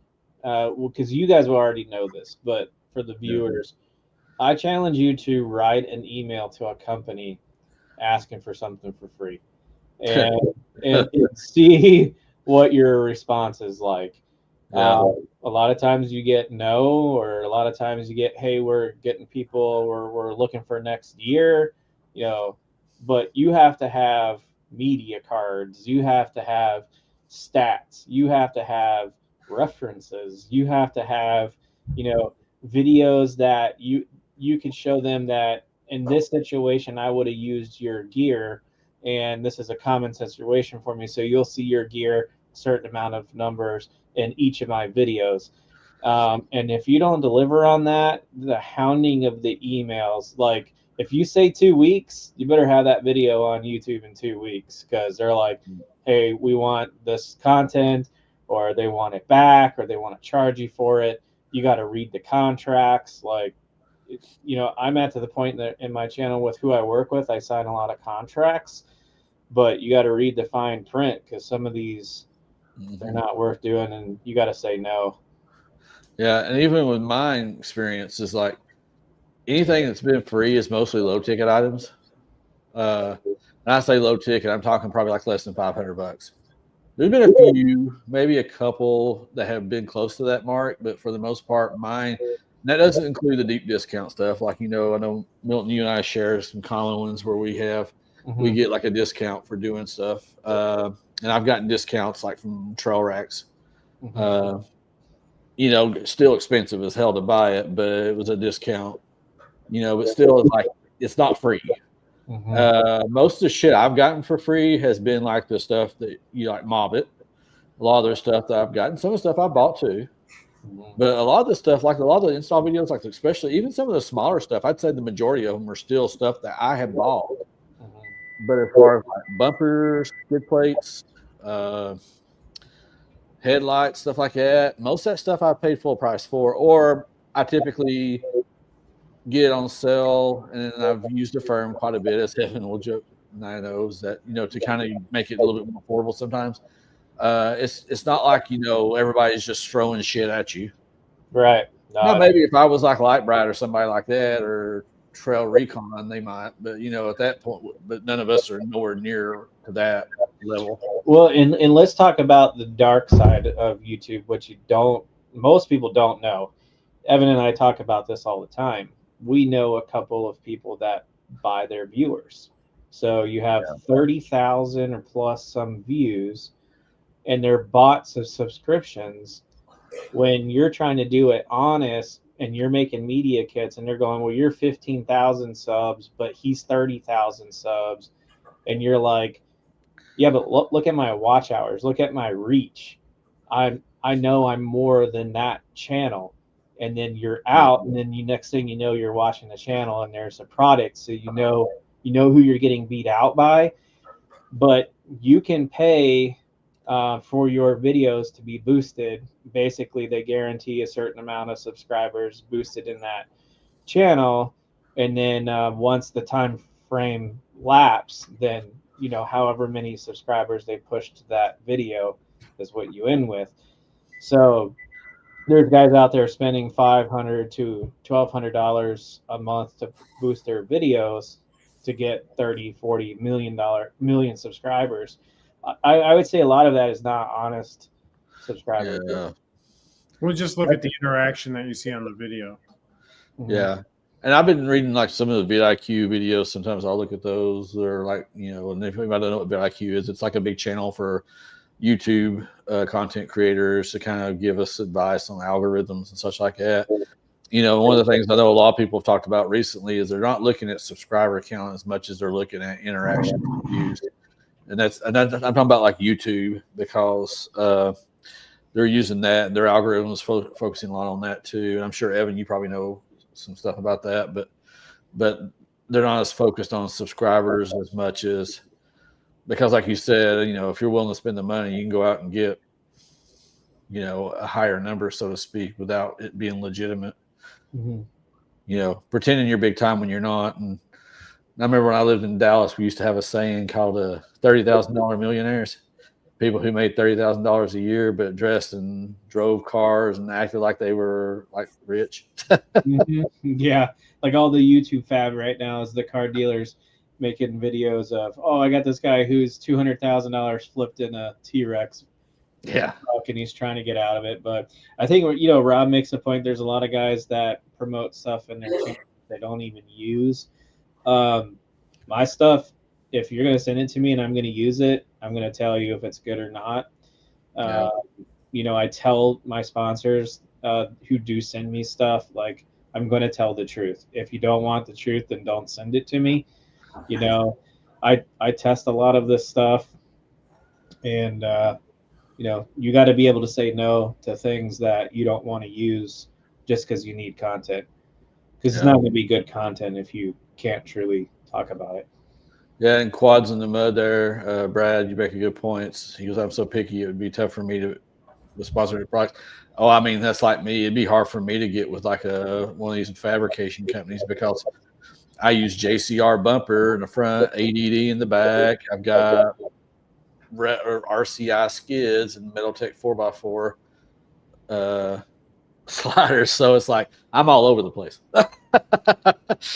because you guys will already know this, but for the viewers. I challenge you to write an email to a company asking for something for free and see what your response is like. A lot of times you get no, or a lot of times you get, hey, we're getting people, we're looking for next year, but you have to have media cards, you have to have stats, you have to have references, you have to have, videos that you can show them that in this situation I would have used your gear, and this is a common situation for me. So you'll see your gear a certain amount of numbers in each of my videos. And if you don't deliver on that, the hounding of the emails, like if you say 2 weeks, you better have that video on YouTube in 2 weeks, because they're like, hey, we want this content, or they want it back, or they want to charge you for it. You got to read the contracts. Like, I'm at to the point that in my channel with who I work with, I sign a lot of contracts, but you got to read the fine print, because some of these, they're not worth doing, and you got to say no. Yeah, and even with my experience is like anything that's been free is mostly low ticket items. And I say low ticket, I'm talking probably like less than $500. There's been a few, maybe a couple that have been close to that mark, but for the most part, mine. That doesn't include the deep discount stuff. Like, I know Milton, you and I share some common ones where we get like a discount for doing stuff. And I've gotten discounts like from Trail Racks. Still expensive as hell to buy it, but it was a discount, but still it's not free. Most of the shit I've gotten for free has been like the stuff that like Mobbit. A lot of their stuff that I've gotten, some of the stuff I bought too. But a lot of the stuff, like a lot of the install videos, like especially even some of the smaller stuff, I'd say the majority of them are still stuff that I have bought. But as far as like bumpers, skid plates, headlights, stuff like that, most of that stuff I paid full price for, or I typically get on sale, and I've used the firm quite a bit, as Evan will joke, and I knows that, to kind of make it a little bit more affordable sometimes. It's not like, everybody's just throwing shit at you. Right. Now, maybe if I was like Lightbright or somebody like that, or Trail Recon, they might, but at that point, but none of us are nowhere near to that level. Well, and let's talk about the dark side of YouTube, which most people don't know. Evan and I talk about this all the time. We know a couple of people that buy their viewers. So you have 30,000 or plus some views, and they're bots of subscriptions. When you're trying to do it honest, and you're making media kits, and they're going, well, you're 15,000 subs, but he's 30,000 subs. And you're like, yeah, but look at my watch hours. Look at my reach. I know I'm more than that channel. And then you're out, and then next thing you know, you're watching the channel, and there's a product. So you know who you're getting beat out by. But you can pay for your videos to be boosted. Basically, they guarantee a certain amount of subscribers boosted in that channel, and then once the time frame lapse, then however many subscribers they push to that video is what you end with. So there's guys out there spending $500 to $1,200 a month to boost their videos to get 30, 40 million subscribers. I would say a lot of that is not honest subscribers. Yeah. We'll just look at the interaction that you see on the video. Yeah. And I've been reading like some of the vidIQ videos. Sometimes I'll look at those. They're like, and if anybody don't know what vidIQ is, it's like a big channel for YouTube content creators to kind of give us advice on algorithms and such like that. One of the things I know a lot of people have talked about recently is they're not looking at subscriber count as much as they're looking at interaction views. And I'm talking about like YouTube, because they're using that, and their algorithms focusing a lot on that too. And I'm sure, Evan, you probably know some stuff about that, but they're not as focused on subscribers as much as, because like you said, if you're willing to spend the money, you can go out and get, a higher number, so to speak, without it being legitimate. Pretending you're big time when you're not. And I remember when I lived in Dallas, we used to have a saying called $30,000 millionaires. People who made $30,000 a year, but dressed and drove cars and acted like they were like rich. Yeah, like all the YouTube fab right now is the car dealers making videos of, oh, I got this guy who's $200,000 flipped in a T-Rex. Yeah, and he's trying to get out of it. But I think Rob makes a point. There's a lot of guys that promote stuff in their channel they don't even use. My stuff, if you're going to send it to me and I'm going to use it, I'm going to tell you if it's good or not. I tell my sponsors who do send me stuff, like I'm going to tell the truth. If you don't want the truth, then don't send it to me. You know, I test a lot of this stuff, and you know, you got to be able to say no to things that you don't want to use just because you need content. Because it's Yeah. not going to be good content if you can't truly talk about it. Yeah, and quads in the mud there, Brad. You make a good points. He goes, "I'm so picky; it would be tough for me to with sponsored products." Oh, I mean, that's like me. It'd be hard for me to get with like one of these fabrication companies because I use JCR bumper in the front, ADD in the back. I've got RCI skids and Metaltech 4x4 sliders. So it's like I'm all over the place.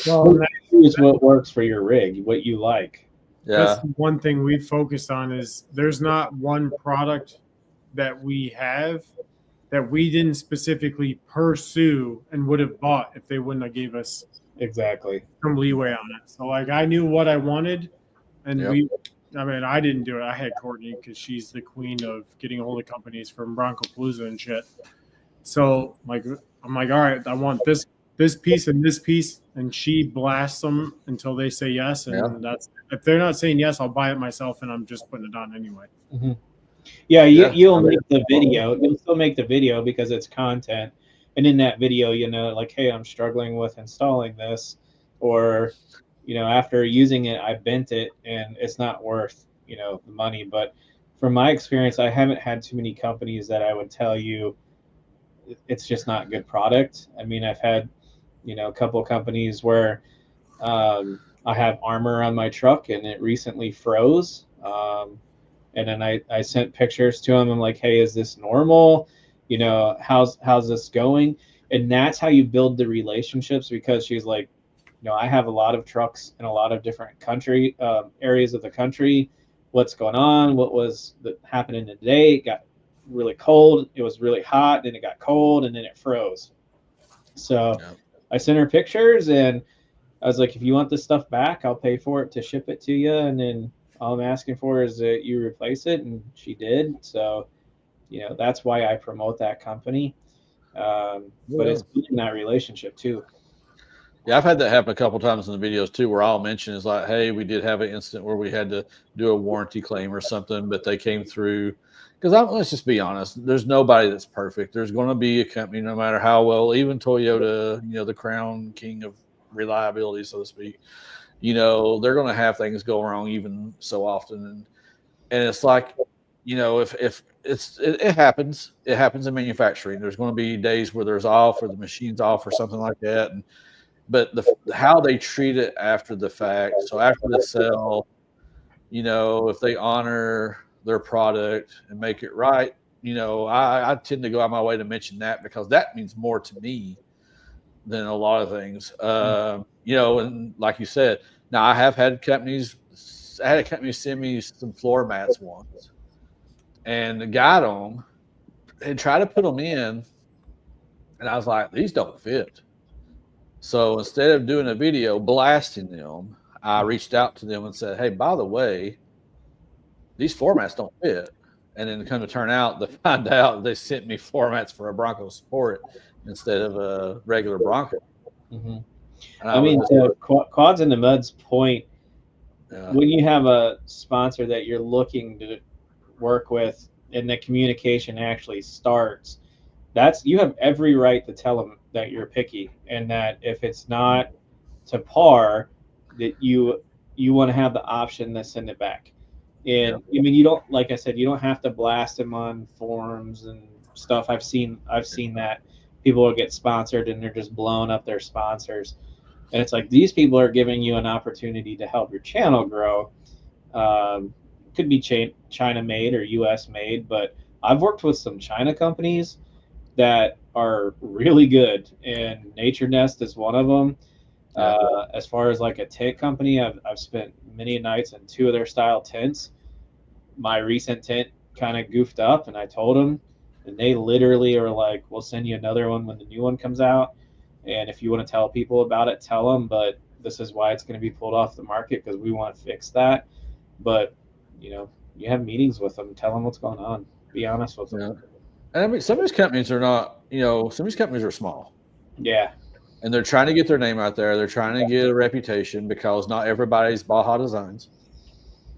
Well, Use what works for your rig, what you like. that's Yeah, one thing we've focused on is there's not one product that we have that we didn't specifically pursue and would have bought if they wouldn't have gave us Exactly. some leeway on it. So like I knew what I wanted, and Yep. I mean, I didn't do it. I had Courtney because she's the queen of getting a hold of companies from Bronco Palooza and shit. So like I'm like, all right, I want this piece and this piece, and she blasts them until they say yes, and Yeah. that's if they're not saying yes, I'll buy it myself, and I'm just putting it on anyway. Yeah, Yeah. you'll make the video. You'll still make the video because it's content. And in that video, you know, like, hey, I'm struggling with installing this, or, you know, after using it, I bent it and it's not worth, you know, the money. But from my experience, I haven't had too many companies that I would tell you it's just not good product. I mean, I've had, you know, a couple of companies where I have armor on my truck and it recently froze. And then I sent pictures to him. I'm like, hey, is this normal? You know, how's this going? And that's how you build the relationships, because she's like, you know, I have a lot of trucks in a lot of different country areas of the country. What's going on? What was happening today? It got really cold. It was really hot. Then it got cold, and then it froze. So Yeah. I sent her pictures, and I was like, if you want this stuff back, I'll pay for it to ship it to you. And then all I'm asking for is that you replace it. And she did. So, you know, that's why I promote that company. But it's building that relationship too. Yeah, I've had that happen a couple times in the videos too, where I'll mention is like, hey, we did have an incident where we had to do a warranty claim or something, but they came through. Because let's just be honest, there's nobody that's perfect. There's going to be a company, no matter how well, even Toyota, you know, the crown king of reliability, so to speak. You know, they're going to have things go wrong even so often, and it's like, you know, if it happens, it happens in manufacturing. There's going to be days where there's off or the machine's off or something like that, and but how they treat it after the fact. So after the sale, you know, if they honor their product and make it right, you know, I tend to go out my way to mention that because that means more to me than a lot of things. You know, and like you said, now I have had companies. I had a company send me some floor mats once, and got them and tried to put them in, and I was like, these don't fit. So instead of doing a video blasting them, I reached out to them and said, hey, by the way, these formats don't fit. And then come to turn out to find out they sent me formats for a Bronco Sport instead of a regular Bronco. Mm-hmm. And I mean, Quads in the Mud's point, when you have a sponsor that you're looking to work with and the communication actually starts, you have every right to tell them that you're picky and that if it's not to par, that you want to have the option to send it back. And I mean, you don't, like I said, you don't have to blast them on forums and stuff. I've seen that people will get sponsored and they're just blowing up their sponsors. And it's like, these people are giving you an opportunity to help your channel grow. Could be China made or US made, but I've worked with some China companies that are really good, and Nature Nest is one of them. As far as like a tent company, I've spent many nights in 2 of their style tents. My recent tent kind of goofed up, and I told them, and they literally are like, we'll send you another one when the new one comes out. And if you want to tell people about it, tell them, but this is why it's going to be pulled off the market because we want to fix that. But, you know, you have meetings with them, tell them what's going on, be honest with them. And I mean, some of these companies are not, some of these companies are small. Yeah. And they're trying to get their name out there. They're trying to get a reputation because not everybody's Baja Designs.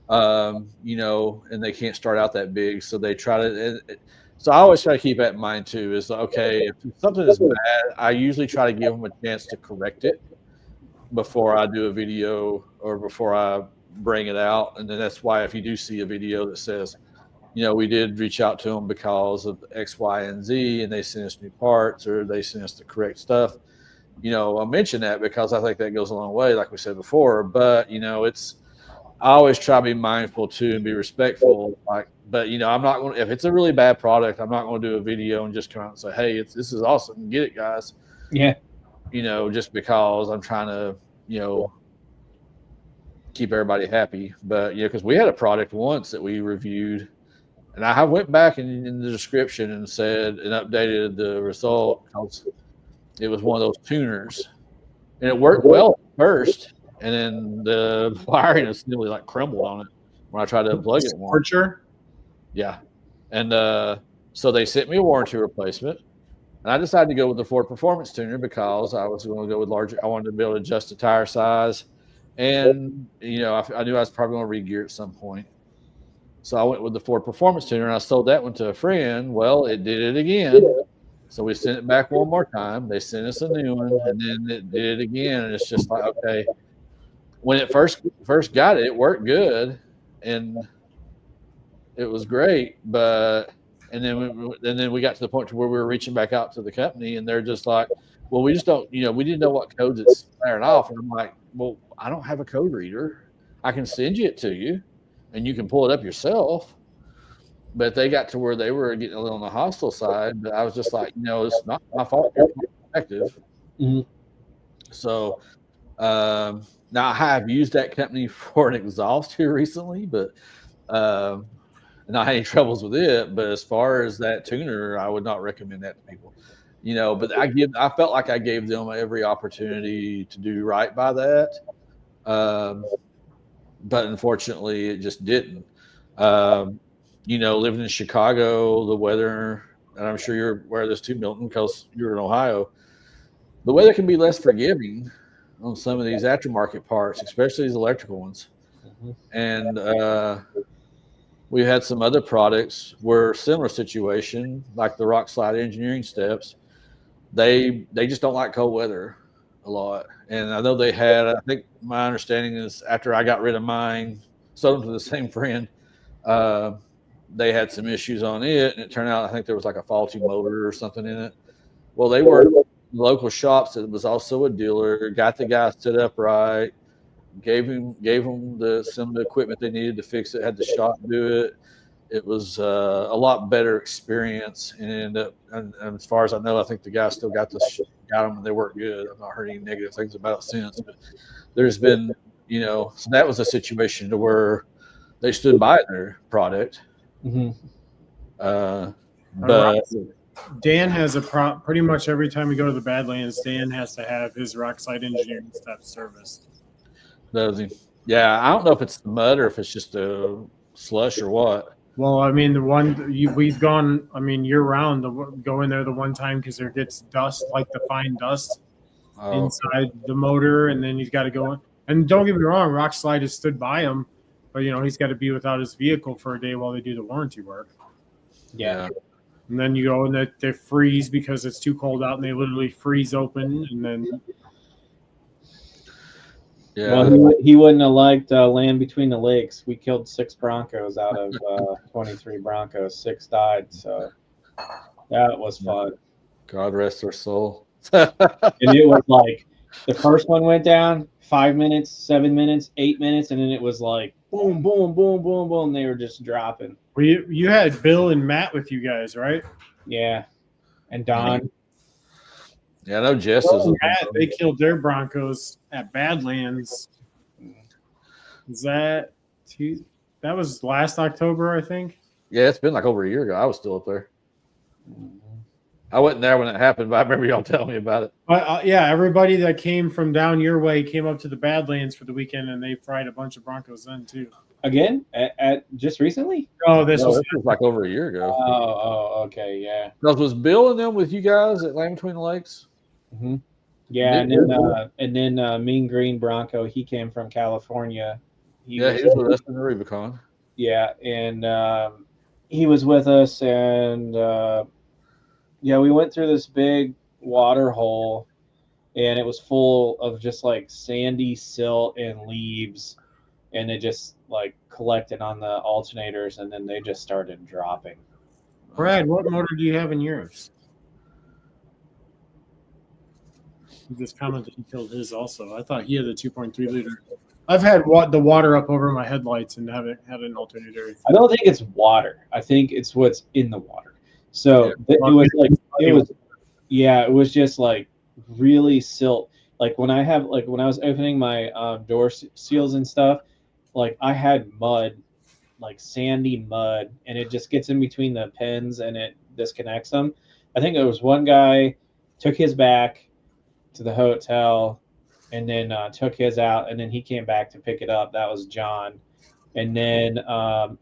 And they can't start out that big. So they try to, so I always try to keep that in mind too, is okay, if something is bad, I usually try to give them a chance to correct it before I do a video or before I bring it out. And then that's why if you do see a video that says, we did reach out to them because of X, Y, and Z, and they sent us new parts or they sent us the correct stuff. I'll mention that because I think that goes a long way, like we said before. But, I always try to be mindful too and be respectful. But I'm not going to, if it's a really bad product, I'm not going to do a video and just come out and say, hey, this is awesome. Get it, guys. Yeah. Just because I'm trying to, keep everybody happy. But, because we had a product once that we reviewed. And I went back in the description and said and updated the result because it was one of those tuners. And it worked well at first. And then the wiring is nearly like crumbled on it when I tried to unplug it. Archer? Yeah. And so they sent me a warranty replacement. And I decided to go with the Ford Performance Tuner because I was going to go with larger. I wanted to be able to adjust the tire size. And, I knew I was probably going to re-gear at some point. So I went with the Ford Performance Tuner, and I sold that one to a friend. Well, it did it again. So we sent it back one more time. They sent us a new one, and then it did it again. And it's just like, okay. When it first got it, it worked good, and it was great. But and then we got to the point to where we were reaching back out to the company, and they're just like, well, we just don't, we didn't know what codes it's firing off. And I'm like, well, I don't have a code reader. I can send you it to you. And you can pull it up yourself. But they got to where they were getting a little on the hostile side. But I was just like, it's not my fault. It's effective. Mm-hmm. So now I have used that company for an exhaust here recently, but not had any troubles with it. But as far as that tuner, I would not recommend that to people. But I felt like I gave them every opportunity to do right by that. But unfortunately, it just didn't. Living in Chicago, the weather, and I'm sure you're aware of this too, Milton, because you're in Ohio, the weather can be less forgiving on some of these aftermarket parts, especially these electrical ones. Mm-hmm. And we had some other products where similar situation, like the Rock Slide Engineering Steps, they just don't like cold weather a lot. And I know I think my understanding is after I got rid of mine, sold them to the same friend, they had some issues on it, and it turned out I think there was like a faulty motor or something in it. Well, they were local shops that was also a dealer, got the guy set up right, gave him some of the equipment they needed to fix it, had the shop do it. It was a lot better experience, and as far as I know, I think the guy still got them, and they work good. I've not heard any negative things about it since. But there's been, so that was a situation to where they stood by their product. Mm-hmm. But Dan has pretty much every time we go to the Badlands, Dan has to have his Rockside Engineering Steps serviced. Does he? Yeah, I don't know if it's the mud or if it's just a slush or what. Well, I mean, we've gone, year round to go in there the one time because there gets dust, like the fine dust inside the motor, and then he's got to go in. And don't get me wrong, Rockslide has stood by him, but, he's got to be without his vehicle for a day while they do the warranty work. Yeah. And then you go and they freeze because it's too cold out, and they literally freeze open, and then... Yeah. Well, he wouldn't have liked Land Between the Lakes. We killed 6 Broncos out of 23 Broncos. 6 died, so that was fun. God rest their soul. And it was like the first one went down 5 minutes, 7 minutes, 8 minutes, and then it was like boom, boom, boom, boom, boom. They were just dropping. You had Bill and Matt with you guys, right? Yeah, and Don. Yeah, I know Jess is. They killed their Broncos at Badlands. Is that was last October, I think? Yeah, it's been like over a year ago. I was still up there. I wasn't there when it happened, but I remember y'all telling me about it. Yeah, everybody that came from down your way came up to the Badlands for the weekend, and they fried a bunch of Broncos then too. Again, at just recently? Oh, this No, was this was like over a year ago. Okay, yeah. Because was Bill and them with you guys at Land Between the Lakes? hmm Yeah, and then Mean Green Bronco, he came from California. He Yeah, was he was with us in the Rubicon. Yeah, and he was with us, and yeah, we went through this big water hole, and it was full of just like sandy silt and leaves, and it just like collected on the alternators, and then they just started dropping. Brad. What motor do you have in yours? He just commented he killed his also. I thought he had a 2.3 liter. I've had the water up over my headlights and haven't had an alternator. I don't think it's water. I think it's what's in the water. So it was like it was, yeah, it was just like really silt. Like when I was opening my door seals and stuff, like I had mud, like sandy mud, and it just gets in between the pins and it disconnects them. I think there was one guy took his back to the hotel and then took his out, and then he came back to pick it up. That was John. And then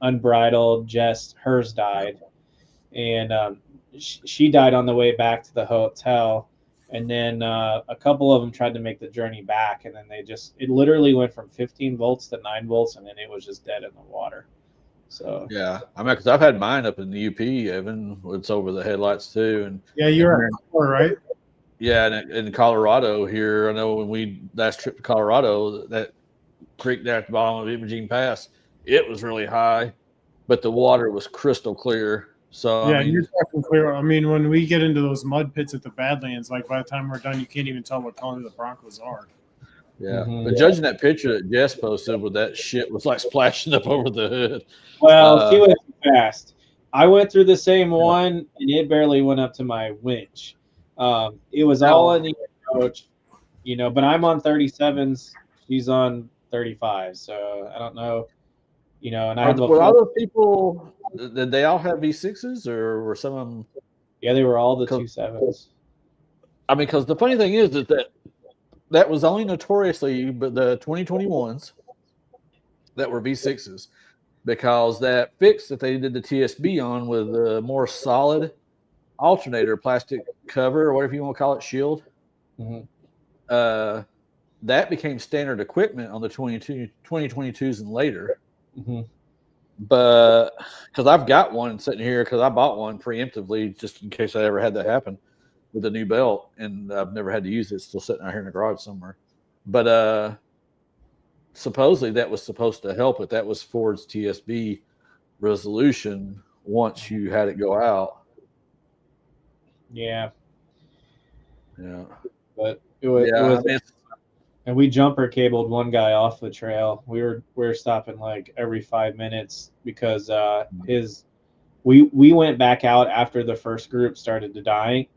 Unbridled, Jess, hers died, and she died on the way back to the hotel. And then a couple of them tried to make the journey back, and then it literally went from 15 volts to 9 volts, and then it was just dead in the water. So Yeah, I mean, because I've had mine up in the UP, Evan. It's over the headlights too, and Yeah, you're right. yeah, and in Colorado here, I know when we last trip to Colorado, that creek there at the bottom of Imogene Pass, it was really high, but the water was crystal clear. So Yeah, I mean, you're talking clear. I mean, when we get into those mud pits at the Badlands, like by the time we're done, you can't even tell what color the Broncos are. yeah. Mhm. But judging that picture that Jess posted with that shit was like splashing up over the hood. Well, she went too fast. I went through the same one, and it barely went up to my winch. It was all in the approach, but I'm on 37s. She's on 35, so I don't know, and I have a Were all full, those people? Did they all have V6s, or were some of them? yeah, they were all the Cool. 27s. I mean, because the funny thing is that was only notoriously, but the 2021s that were V6s, because that fix that they did the TSB on with a more solid alternator, plastic cover, or whatever you want to call it, shield, Mhm. that became standard equipment on the 2022s and later. Mhm. But because I've got one sitting here, because I bought one preemptively just in case I ever had that happen with a new belt, and I've never had to use it. It's still sitting out here in the garage somewhere. But supposedly that was supposed to help it. That was Ford's TSB resolution once you had it go out. Yeah, Yeah. but it was, Yeah. I mean, and we jumper cabled one guy off the trail. We were stopping like every 5 minutes because we went back out after the first group started to die,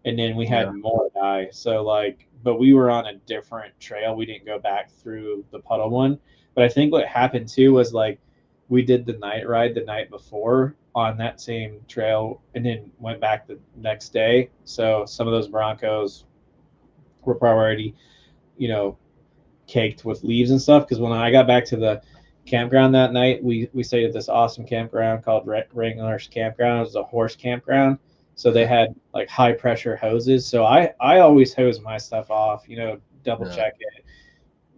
and then we had more die. So like, but we were on a different trail. We didn't go back through the puddle one. But I think what happened too was like we did the night ride the night before on that same trail, and then went back the next day. So some of those Broncos were probably already, caked with leaves and stuff. Because when I got back to the campground that night, we stayed at this awesome campground called Wrangler's Campground. It was a horse campground, so they had like high pressure hoses. So I always hose my stuff off, double check it,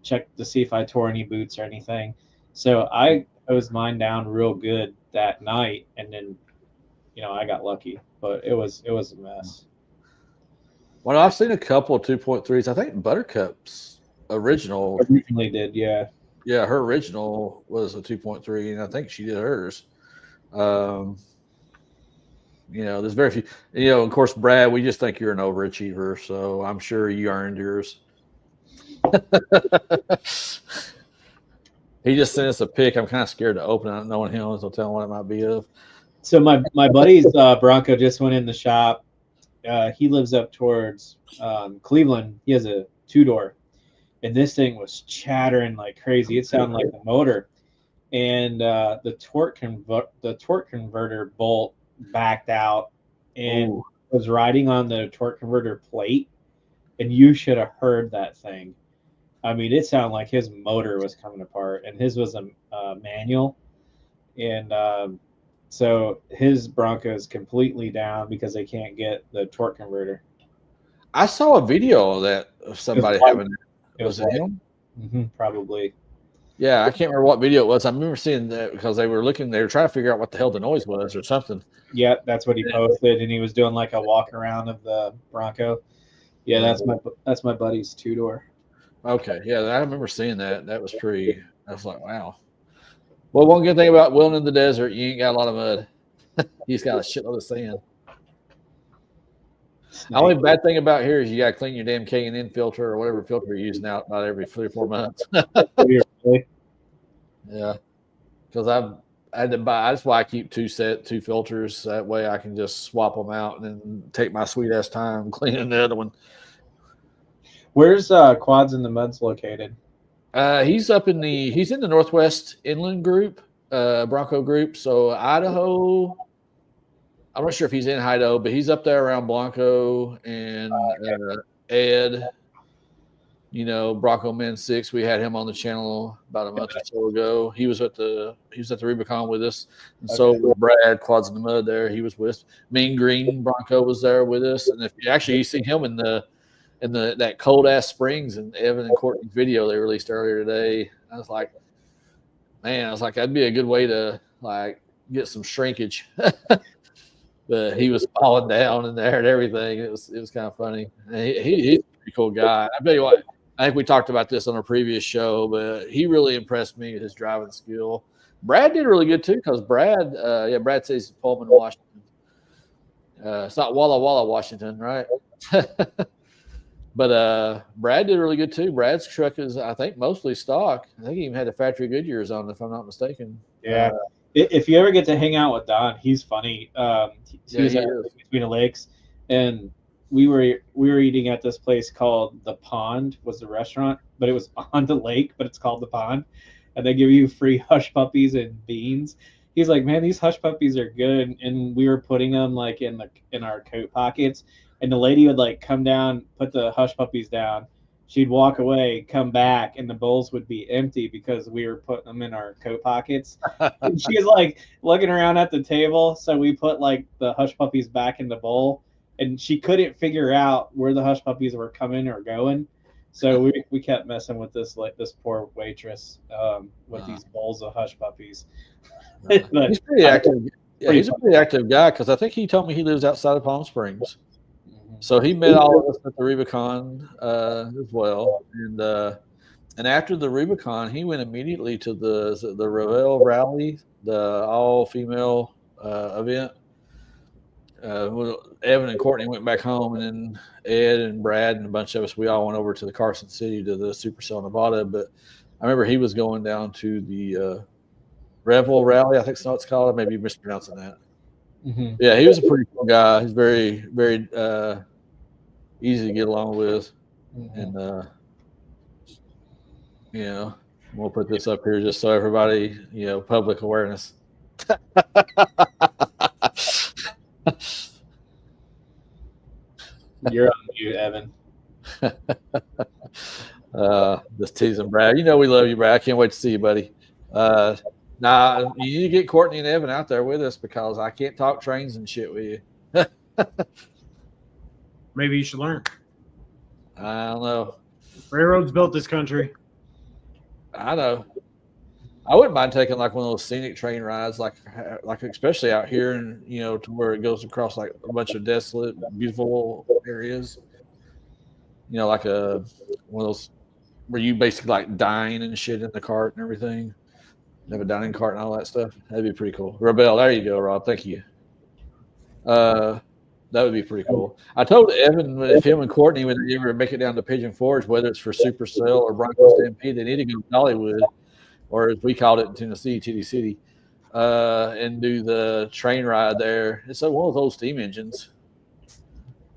check to see if I tore any boots or anything. So I hosed mine down real good that night, and then I got lucky, but it was a mess. Well, I've seen a couple of 2.3s. I think Buttercup's original. Originally did, yeah. Yeah, her original was a 2.3, and I think she did hers. There's very few. Of course, Brad, we just think you're an overachiever, so I'm sure you earned yours. He just sent us a pic. I'm kind of scared to open it, not knowing him, so tell him what it might be of. So my buddy's Bronco just went in the shop. He lives up towards Cleveland. He has a 2-door, and this thing was chattering like crazy. It sounded like the motor, and the torque converter bolt backed out and was riding on the torque converter plate, and you should have heard that thing. I mean, it sounded like his motor was coming apart, and his was a manual, and so his Bronco is completely down because they can't get the torque converter. I saw a video of that of somebody white. having it. It Was was it white. him? Probably. Yeah, I can't remember what video it was. I remember seeing that because they were trying to figure out what the hell the noise was or something. Yeah, that's what he posted, and he was doing like a walk around of the Bronco. Yeah, that's my buddy's 2-door. Okay, yeah, I remember seeing that. That was pretty. I was like, wow. Well, one good thing about Willing in the Desert, you ain't got a lot of mud. You just got a shitload of sand. The only bad thing about here is you got to clean your damn K&N filter or whatever filter you're using out about every 3 or 4 months. Yeah, because I had to buy. That's why I keep two filters. That way I can just swap them out and then take my sweet ass time cleaning the other one. Where's Quads in the Muds located? He's in the Northwest Inland Group, Bronco Group. So Idaho. I'm not sure if he's in Idaho, but he's up there around Blanco and Ed. You know, Bronco Men 6. We had him on the channel about a month or so ago. He was at the Rubicon with us, and so was Brad Quads in the Mud. There, he was with Mean Green Bronco was there with us. And if you see him in that cold ass Springs and Evan and Courtney's video they released earlier today, I was like, that'd be a good way to like get some shrinkage. But he was falling down in there and everything. It was kind of funny. He's a pretty cool guy. I tell you what, I think we talked about this on our previous show, but he really impressed me with his driving skill. Brad did really good too, because Brad says Pullman, Washington. It's not Walla Walla, Washington, right? But Brad did really good too. Brad's truck is, I think, mostly stock. I think he even had the factory Goodyears on, if I'm not mistaken. Yeah. If you ever get to hang out with Don, he's funny. He's at Between the Lakes, and we were eating at this place called The Pond was the restaurant, but it was on the lake, but it's called The Pond, and they give you free hush puppies and beans. He's like, man, these hush puppies are good, and we were putting them like in our coat pockets, and the lady would like come down, put the hush puppies down. She'd walk away, come back, and the bowls would be empty because we were putting them in our coat pockets. And she was like looking around at the table, so we put like the hush puppies back in the bowl, and she couldn't figure out where the hush puppies were coming or going. So we kept messing with this poor waitress with these bowls of hush puppies. He's pretty active. Yeah, he's a pretty active guy because I think he told me he lives outside of Palm Springs. So he met all of us at the Rubicon as well, and after the Rubicon, he went immediately to the Ravel Rally, the all-female event. Evan and Courtney went back home, and then Ed and Brad and a bunch of us, we all went over to the Carson City to the Supercell Nevada. But I remember he was going down to the Revel Rally, I think that's what it's called. I may be mispronouncing that. Mm-hmm. Yeah, he was a pretty cool guy. He's very, very easy to get along with. Mm-hmm. And, we'll put this up here just so everybody, public awareness. You're on mute, Evan. Just teasing Brad. We love you, Brad. I can't wait to see you, buddy. Nah, you need to get Courtney and Evan out there with us because I can't talk trains and shit with you. Maybe you should learn. I don't know. Railroads built this country. I know. I wouldn't mind taking like one of those scenic train rides, like especially out here, and to where it goes across like a bunch of desolate, beautiful areas. Like one of those where you basically like dine and shit in the cart and everything. Have a dining cart and all that stuff. That'd be pretty cool. Rebel, there you go, Rob. Thank you. That would be pretty cool. I told Evan if him and Courtney would ever make it down to Pigeon Forge, whether it's for Supercell or Bronco Stampede, they need to go to Dollywood, or as we called it in Tennessee, Titty City, and do the train ride there. It's like one of those steam engines.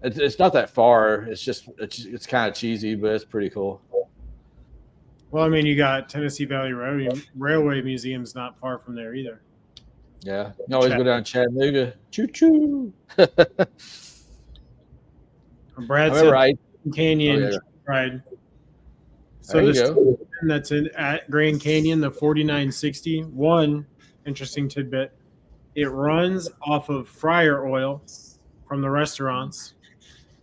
It's not that far. It's kind of cheesy, but it's pretty cool. Well, I mean, you got Tennessee Valley Railway Museum's not far from there either. Yeah, you always go down Chattanooga. Choo choo. Brad said Canyon ride. So There you this go. that's in at Grand Canyon, the 4960. One interesting tidbit: it runs off of fryer oil from the restaurants.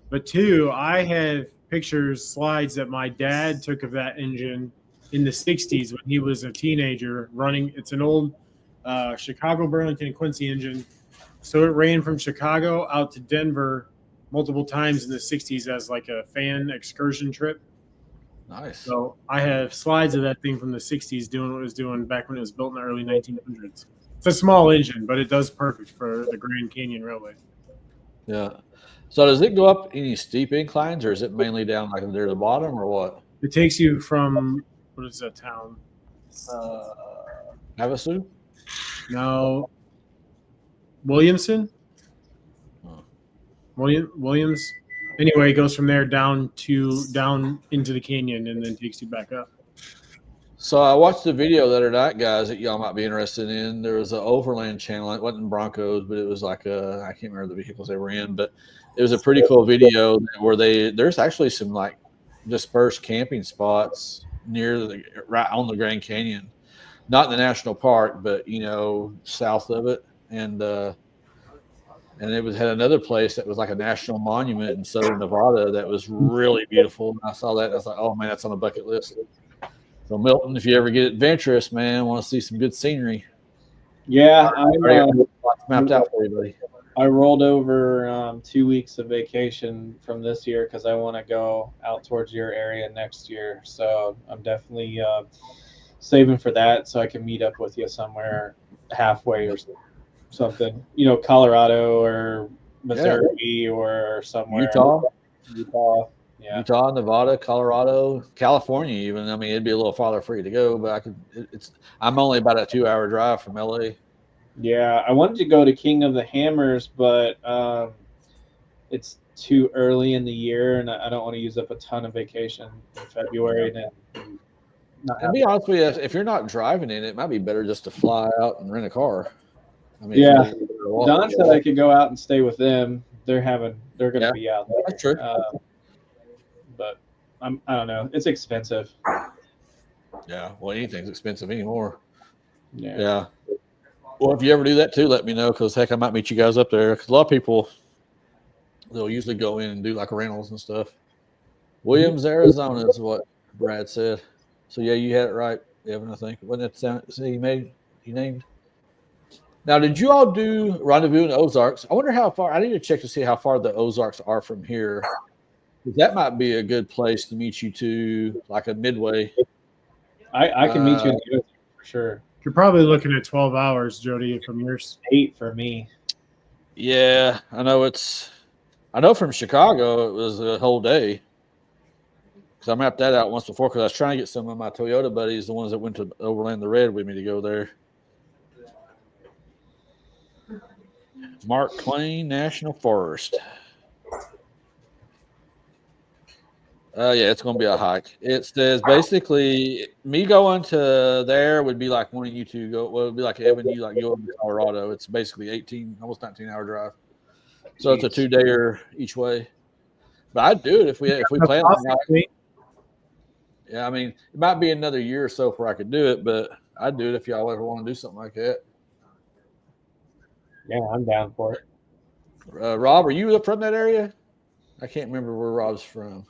But two, I have pictures, slides that my dad took of that engine in the 60s when he was a teenager running. It's an old Chicago, Burlington, and Quincy engine. So it ran from Chicago out to Denver multiple times in the 60s as like a fan excursion trip. Nice. So I have slides of that thing from the 60s doing what it was doing back when it was built in the early 1900s. It's a small engine, but it does perfect for the Grand Canyon Railway. Yeah. So does it go up any steep inclines, or is it mainly down like near the bottom, or what? It takes you from, what is that town? Havasu? No, Williamson? Oh. Williams? Anyway, it goes from there down into the canyon and then takes you back up. So I watched the video the other night, guys, that y'all might be interested in. There was an overland channel. It wasn't Broncos, but it was like I can't remember the vehicles they were in, but it was a pretty cool video where there's actually some like dispersed camping spots right on the Grand Canyon, not in the national park, but south of it, and it had another place that was like a national monument in southern Nevada that was really beautiful. And I saw that and I was like, oh man, that's on the bucket list. So Milton, if you ever get adventurous, man, want to see some good scenery. Yeah, Mapped out for you, buddy. I rolled over 2 weeks of vacation from this year because I want to go out towards your area next year. So I'm definitely saving for that so I can meet up with you somewhere halfway or something. Colorado or Missouri or somewhere. Utah. Yeah. Utah, Nevada, Colorado, California, even. I mean, it'd be a little farther for you to go, but I'm only about a 2-hour drive from LA. Yeah, I wanted to go to King of the Hammers, but it's too early in the year, and I don't want to use up a ton of vacation in February. To be honest with you, if you're not driving in, it might be better just to fly out and rent a car. I mean, yeah. Don said I could go out and stay with them. They're going to be out there. That's true. But I don't know. It's expensive. Yeah. Well, anything's expensive anymore. Yeah. Well, if you ever do that too, let me know, because heck, I might meet you guys up there. Because a lot of people, they'll usually go in and do like rentals and stuff. Williams, Arizona is what Brad said. So yeah, you had it right, Evan. I think wasn't that he named. Now, did you all do Rendezvous in the Ozarks? I wonder how far. I need to check to see how far the Ozarks are from here. That might be a good place to meet you to, like a midway. I can meet you in the Ozarks for sure. You're probably looking at 12 hours, Jody, from yours. 8 for me. Yeah, I know from Chicago it was a whole day. Because I mapped that out once before, because I was trying to get some of my Toyota buddies, the ones that went to Overland the Red with me, to go there. Mark Twain National Forest. Yeah, it's going to be a hike. It says basically me going to there would be like wanting you to go. Well, it would be like Evan, you like going to Colorado. It's basically 18, almost 19-hour drive. So it's a 2-dayer each way. But I'd do it if we plan on it. Yeah, I mean, it might be another year or so before I could do it, but I'd do it if y'all ever want to do something like that. Yeah, I'm down for it. Rob, are you from that area? I can't remember where Rob's from.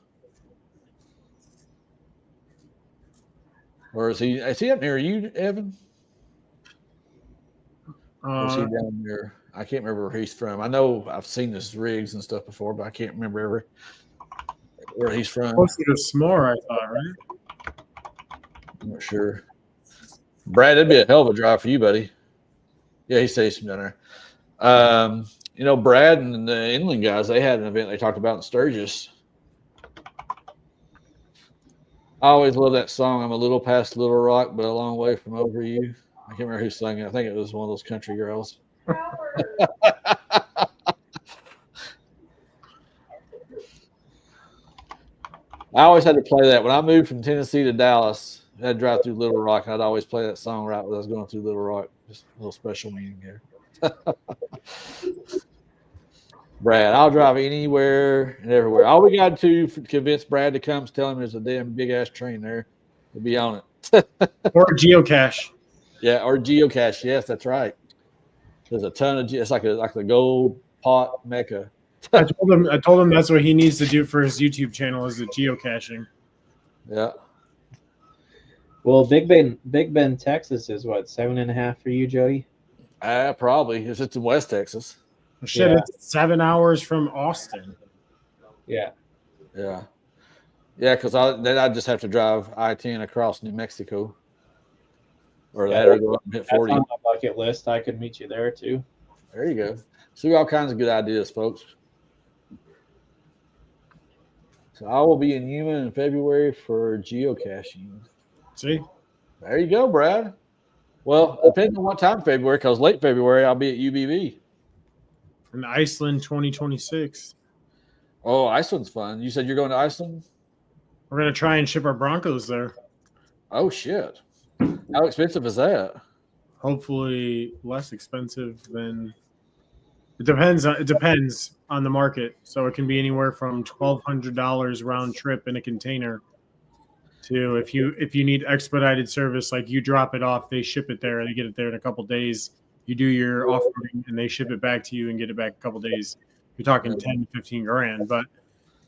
Or is he up near you, Evan? Or is he down there? I can't remember where he's from. I know I've seen his rigs and stuff before, but I can't remember where he's from. Closer to S'more, I thought, right? I'm not sure. Brad, it'd be a hell of a drive for you, buddy. Yeah, he stays from down there. Brad and the Inland guys, they had an event they talked about in Sturgis. I always love that song. I'm a little past Little Rock, but a long way from over you. I can't remember who sang it. I think it was one of those country girls. I always had to play that. When I moved from Tennessee to Dallas, I had to drive through Little Rock, and I'd always play that song right when I was going through Little Rock. Just a little special meaning here. Brad, I'll drive anywhere and everywhere. All we got to convince Brad to come is tell him there's a damn big ass train there. We'll be on it. Or geocache. Yeah, or geocache. Yes, that's right. There's a ton of it's like the gold pot mecca. I told him that's what he needs to do for his YouTube channel is the geocaching. Yeah. Well, Big Bend, Texas is what, 7.5 for you, Jody? Probably. It's in West Texas. Shit, Yeah. it's 7 hours from Austin. Yeah. Yeah. Yeah, because then I just have to drive I-10 across New Mexico. Or that or go up and hit That's 40. on my bucket list. I could meet you there too. There you go. See all kinds of good ideas, folks. So I will be in Yuma in February for geocaching. See? There you go, Brad. Well, depending on what time February, because late February I'll be at UBB. In Iceland 2026. Oh, Iceland's fun. You said you're going to Iceland? We're going to try and ship our Broncos there. Oh, shit. How expensive is that? Hopefully less expensive than it depends on the market. So it can be anywhere from $1,200 round trip in a container to if you need expedited service, like you drop it off, they ship it there, they get it there in a couple days. You do your offering and they ship it back to you and get it back a couple days. You're talking 10 to 15 grand. But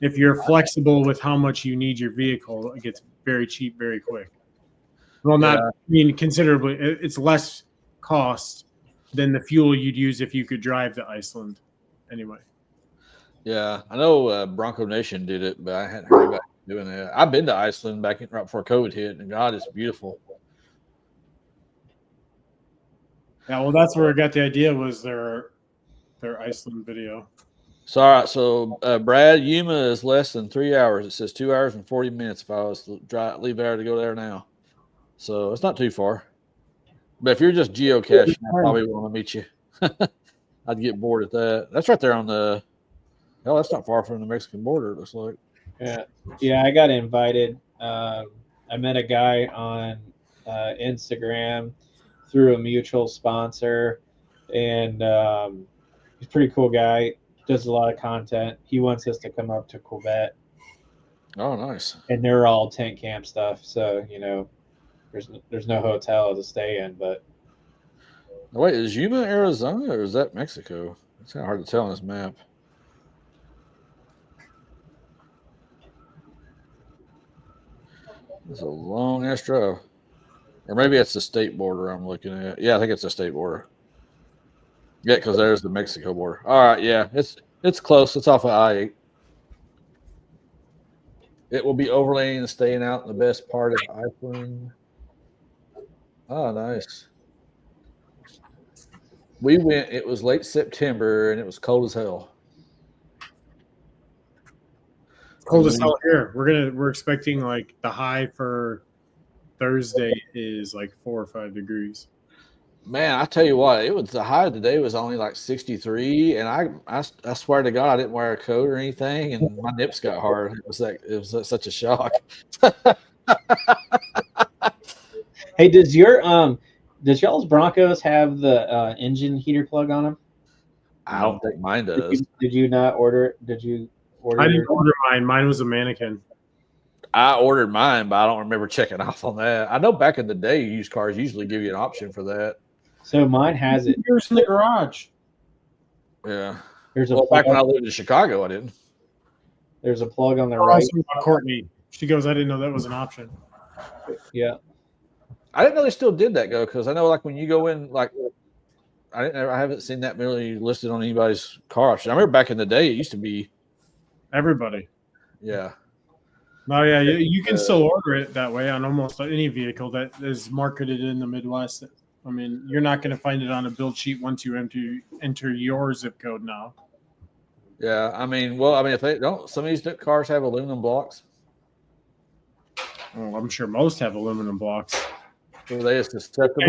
if you're flexible with how much you need your vehicle, it gets very cheap very quick. Well, not I mean considerably. It's less cost than the fuel you'd use if you could drive to Iceland. Anyway. Yeah, I know Bronco Nation did it, but I hadn't heard about doing that. I've been to Iceland right before COVID hit, and God, it's beautiful. Yeah, well, that's where I got the idea was their Iceland video. So, all right, so Brad, Yuma is less than 3 hours. It says 2 hours and 40 minutes if I was to leave there to go there now. So it's not too far. But if you're just geocaching, I probably want to meet you. I'd get bored at that. That's right there on the. Oh, that's not far from the Mexican border. It looks like. Yeah. I got invited. I met a guy on Instagram through a mutual sponsor, and he's a pretty cool guy. Does a lot of content. He wants us to come up to Quebec. Oh, nice. And they're all tent camp stuff, so there's no hotel to stay in. But Wait, is Yuma Arizona or is that Mexico? It's kind of hard to tell on this map. It's a long ass drive. Or maybe it's the state border I'm looking at. Yeah, I think it's the state border. Yeah, because there's the Mexico border. All right, yeah, it's close. It's off of I-8. It will be overlaying and staying out in the best part of Iceland. Oh, nice. We went. It was late September and it was cold as hell. Cold as hell here. We're expecting like the high for Thursday is like 4 or 5 degrees. Man, I tell you what, it was the high today was only like 63, and I swear to God I didn't wear a coat or anything, and my nips got hard. It was such a shock. hey, does y'all's Broncos have the engine heater plug on them? I don't think mine does. Did you not order it? Did you order? I didn't order mine. Mine was a mannequin. I ordered mine, but I don't remember checking off on that. I know back in the day, used cars usually give you an option for that. So mine has it. Yours in the garage. Yeah. There's a Back when I lived in Chicago, I didn't. There's a plug on the right. Courtney. She goes, I didn't know that was an option. Yeah. I didn't know they still did that, because I know like when you go in, like I haven't seen that really listed on anybody's car option. I remember back in the day, it used to be everybody. Yeah. No, yeah, you can still order it that way on almost any vehicle that is marketed in the Midwest. I mean, you're not going to find it on a build sheet once you enter your zip code now. Yeah, I mean, if they don't, some of these cars have aluminum blocks. Well, I'm sure most have aluminum blocks. So they just susceptible.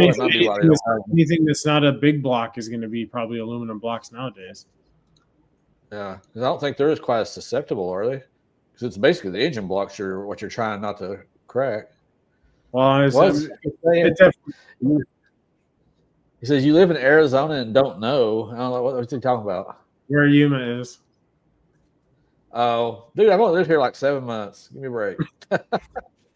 Anything that's not a big block is going to be probably aluminum blocks nowadays. Yeah, because I don't think they're as quite as susceptible, are they? Because it's basically the engine blocks what you're trying not to crack. Well, he says you live in Arizona and don't know. I don't know what he talking about. where Yuma is. Oh, dude, I've only lived here like 7 months. Give me a break.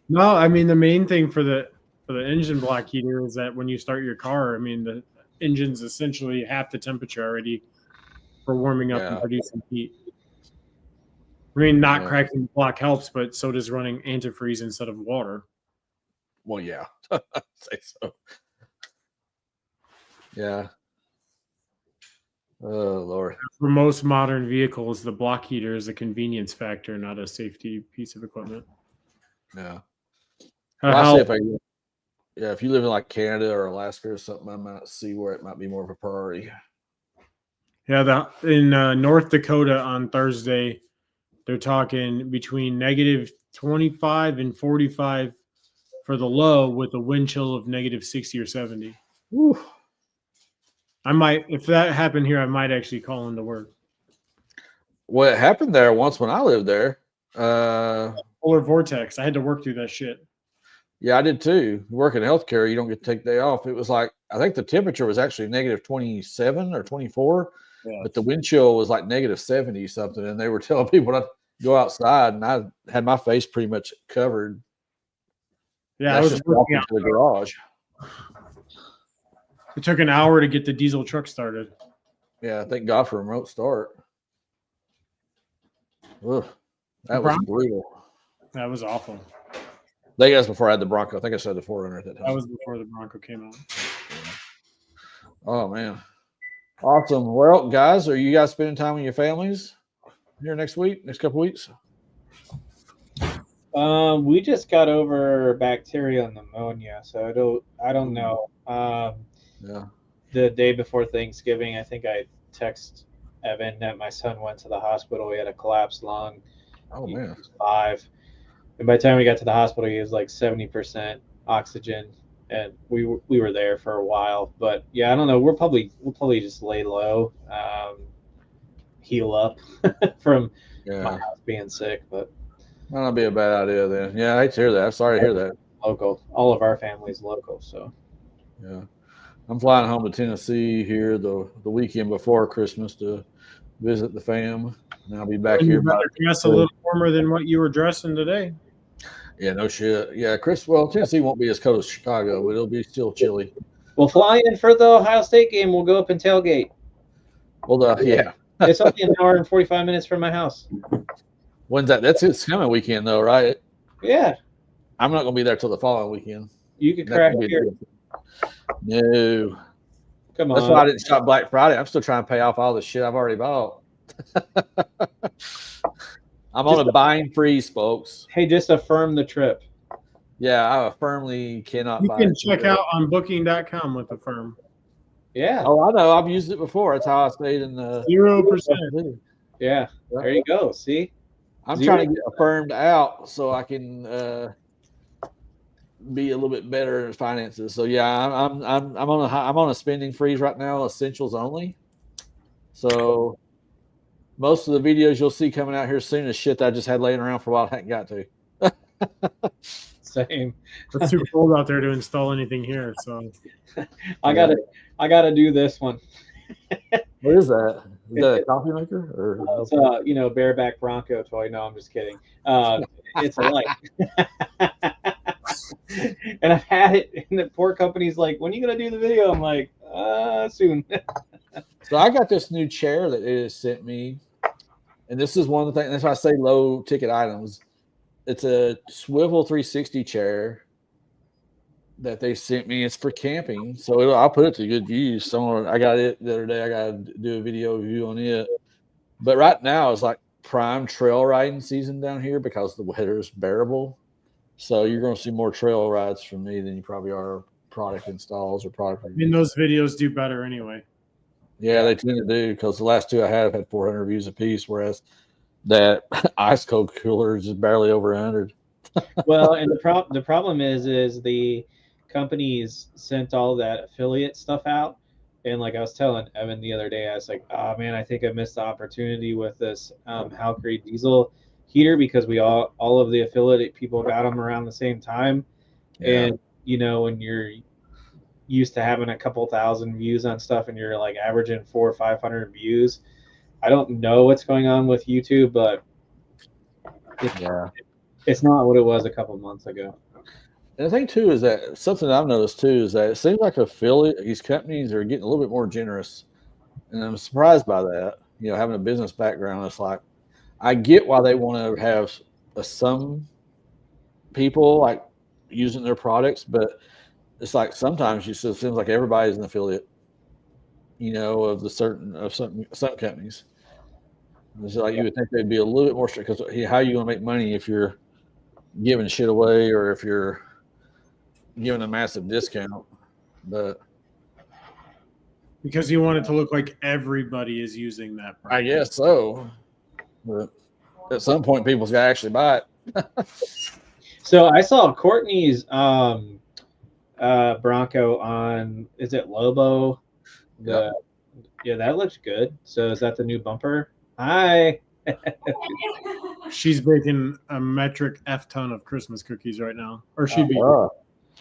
No, I mean the main thing for the engine block heater is that when you start your car, I mean the engine's essentially half the temperature already for warming up and Yeah. producing heat. I mean, not Yeah. cracking the block helps, but so does running antifreeze instead of water. Well, yeah, I'd say so. Yeah. Oh Lord. For most modern vehicles, the block heater is a convenience factor, not a safety piece of equipment. Yeah. Uh, Well, I how- say if you live in like Canada or Alaska or something, I might see where it might be more of a priority. in North Dakota on Thursday, they're talking between negative 25 and 45 for the low with a wind chill of negative 60 or 70. Whew. I might, if that happened here, I might actually call into work. Well, it happened there once when I lived there. Polar vortex. I had to work through that shit. Yeah, I did too. You work in healthcare, you don't get to take day off. It was like I think the temperature was actually negative 27 or 24, Yeah. but the wind chill was like negative 70 something, and they were telling people to go outside, and I had my face pretty much covered. Yeah, I That's was just working walking out. to the garage. It took an hour to get the diesel truck started. Yeah, thank God for remote start. Ugh, that was Bronco? brutal. That was awful. I think that's before I had the Bronco. I think I said the 400 at that time. That was before the Bronco came out. Oh man, awesome. Well, guys, are you guys spending time with your families here next week, next couple weeks? We just got over bacterial pneumonia, so I don't know. Yeah. The day before Thanksgiving, I think I text Evan that my son went to the hospital. He had a collapsed lung. Oh He man. was 5, and by the time we got to the hospital, he was like 70% oxygen, and we were there for a while. But yeah, I don't know. We'll probably just lay low, heal up from my Yeah. house being sick. But That'll be a bad idea then. Yeah, I hate to hear that. I'm sorry to hear that. local, all of our family's local, so. Yeah. I'm flying home to Tennessee here the weekend before Christmas to visit the fam. And I'll be back And here. you better dress a little warmer than what you were dressing today. Yeah, no shit. Yeah, well, Tennessee won't be as cold as Chicago, but it'll be still chilly. We'll fly in for the Ohio State game. We'll go up and tailgate. Well, yeah. It's only an hour and 45 minutes from my house. When's that? That's its coming weekend, though, right? Yeah, I'm not going to be there till the following weekend. you could That's crash gonna be here. No. Come That's on. why I didn't shop Black Friday. I'm still trying to pay off all the shit I've already bought. I'm on a buying freeze, folks. Hey, just affirm the trip. Yeah, I firmly cannot You buy can it. check out on booking.com with the firm. Yeah, Oh, I know. I've used it before. That's how I stayed in the 0%. yeah. There you go. See? I'm 0%. trying to get affirmed out so I can be a little bit better in finances. So yeah, I'm on a spending freeze right now, essentials only. So most of the videos you'll see coming out here soon is shit that I just had laying around for a while I hadn't got to. Same. It's too cold out there to install anything here. So I gotta do this one. What is that? Is that a coffee maker? Or It's bareback Bronco toy. No, I'm just kidding. It's a light. And I've had it, and the poor company's like, "When are you gonna do the video?" I'm like, soon." So I got this new chair that it has sent me, and this is one of the things. That's why I say low ticket items. It's a swivel 360 chair that they sent me. It's for camping, so I'll put it to good use. So I got it the other day. I got to do a video review on it. But right now it's like prime trail riding season down here because the weather is bearable. So you're going to see more trail rides from me than you probably are product installs or product I mean, reviews. those videos do better anyway. Yeah, they tend to do because the last two I had 400 views apiece, whereas that ice cold cooler is just barely over 100. Well, and the problem is the companies sent all that affiliate stuff out, and like I was telling Evan the other day, I was like, "Oh man, I think I missed the opportunity with this Halcrete diesel heater because we all of the affiliate people got them around the same time, Yeah. and when you're used to having a couple thousand views on stuff and you're like averaging 400 or 500 views, I don't know what's going on with YouTube, but it's not what it was a couple months ago. And the thing too is that something I've noticed too is that it seems like these companies are getting a little bit more generous, and I'm surprised by that. You know, having a business background, it's like I get why they want to have some people like using their products, but it's like sometimes it seems like everybody's an affiliate. You know, of some companies. It's like you would think they'd be a little bit more strict because how are you going to make money if you're giving shit away or if you're giving a massive discount? But because you want it to look like everybody is using that product. I guess so. But at some point, people's got to actually buy it. So I saw Courtney's Bronco on, is it Lobo? Yeah, that looks good. So is that the new bumper? Hi. She's baking a metric F ton of Christmas cookies right now, or she'd be.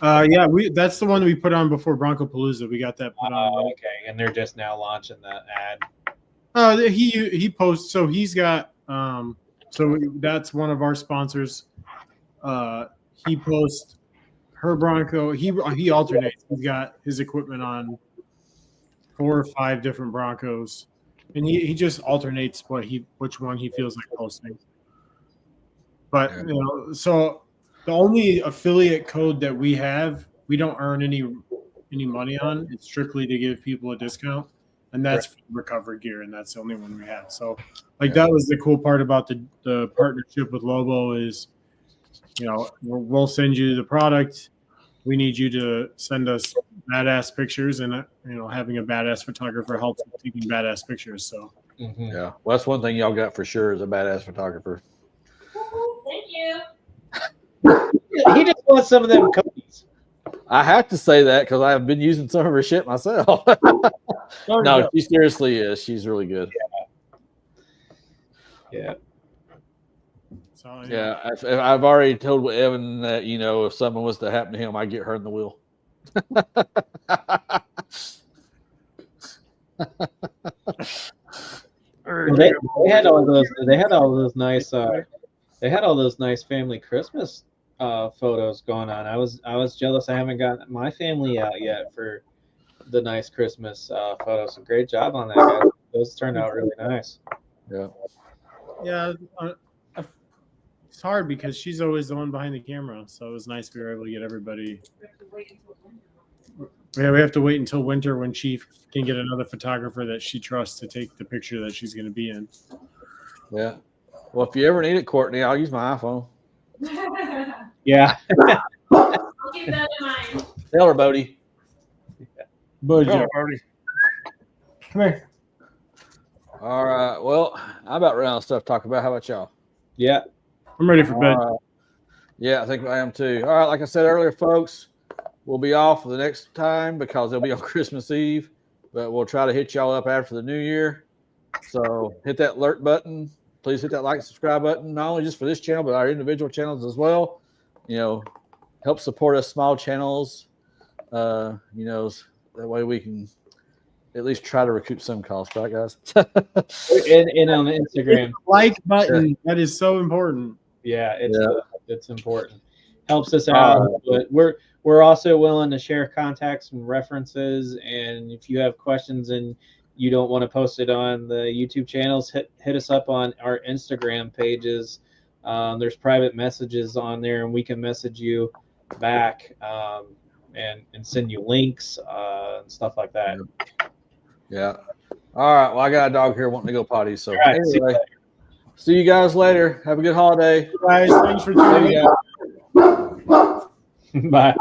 Yeah, that's the one we put on before Bronco Palooza. We got that put on. Okay, and they're just now launching that ad. He posts. So he's got. So that's one of our sponsors. He posts her Bronco. He alternates. He's got his equipment on 4 or 5 different Broncos, and he just alternates which one he feels like posting. But so the only affiliate code that we have, we don't earn any money on. It's strictly to give people a discount, and that's for recovery gear, and that's the only one we have. So that was the cool part about the partnership with Lobo is, we'll send you the product. We need you to send us badass pictures, and having a badass photographer helps with taking badass pictures. So yeah, well, that's one thing y'all got for sure is a badass photographer. Thank you. He just wants some of them cookies. I have to say that because I've been using some of her shit myself. No, she seriously is. She's really good. Yeah. So, yeah, I've already told Evan that if something was to happen to him, I'd get her in the wheel. They had all those. They had all those nice. They had all those nice family Christmas photos going on. I was jealous. I haven't gotten my family out yet for the nice Christmas photos. So great job on that, guys. Those turned out really nice. Yeah. Yeah. It's hard because she's always the one behind the camera, so it was nice we were able to get everybody. Yeah, we have to wait until winter when she can get another photographer that she trusts to take the picture that she's going to be in. Yeah. Well, if you ever need it, Courtney, I'll use my iPhone. Yeah. I'll keep that in mind. Tell her, Bodie. Bodie. Come here. All right. Well, I'm about running out of stuff to talk about. How about y'all? Yeah. I'm ready for bed. Yeah, I think I am too. All right. Like I said earlier, folks, we'll be off the next time because they'll be on Christmas Eve, but we'll try to hit y'all up after the new year. So hit that alert button. Please hit that like and subscribe button, not only just for this channel, but our individual channels as well. Help support us small channels. That way we can at least try to recoup some costs, right, guys? and on Instagram. Like button. That is so important. Yeah, it's important. Helps us out, but we're also willing to share contacts and references. And if you have questions and you don't want to post it on the YouTube channels, hit us up on our Instagram pages. There's private messages on there, and we can message you back and send you links and stuff like that. Yeah. All right. Well, I got a dog here wanting to go potty. So right, anyway, see you guys later. Have a good holiday. Guys, thanks for tuning in. Bye.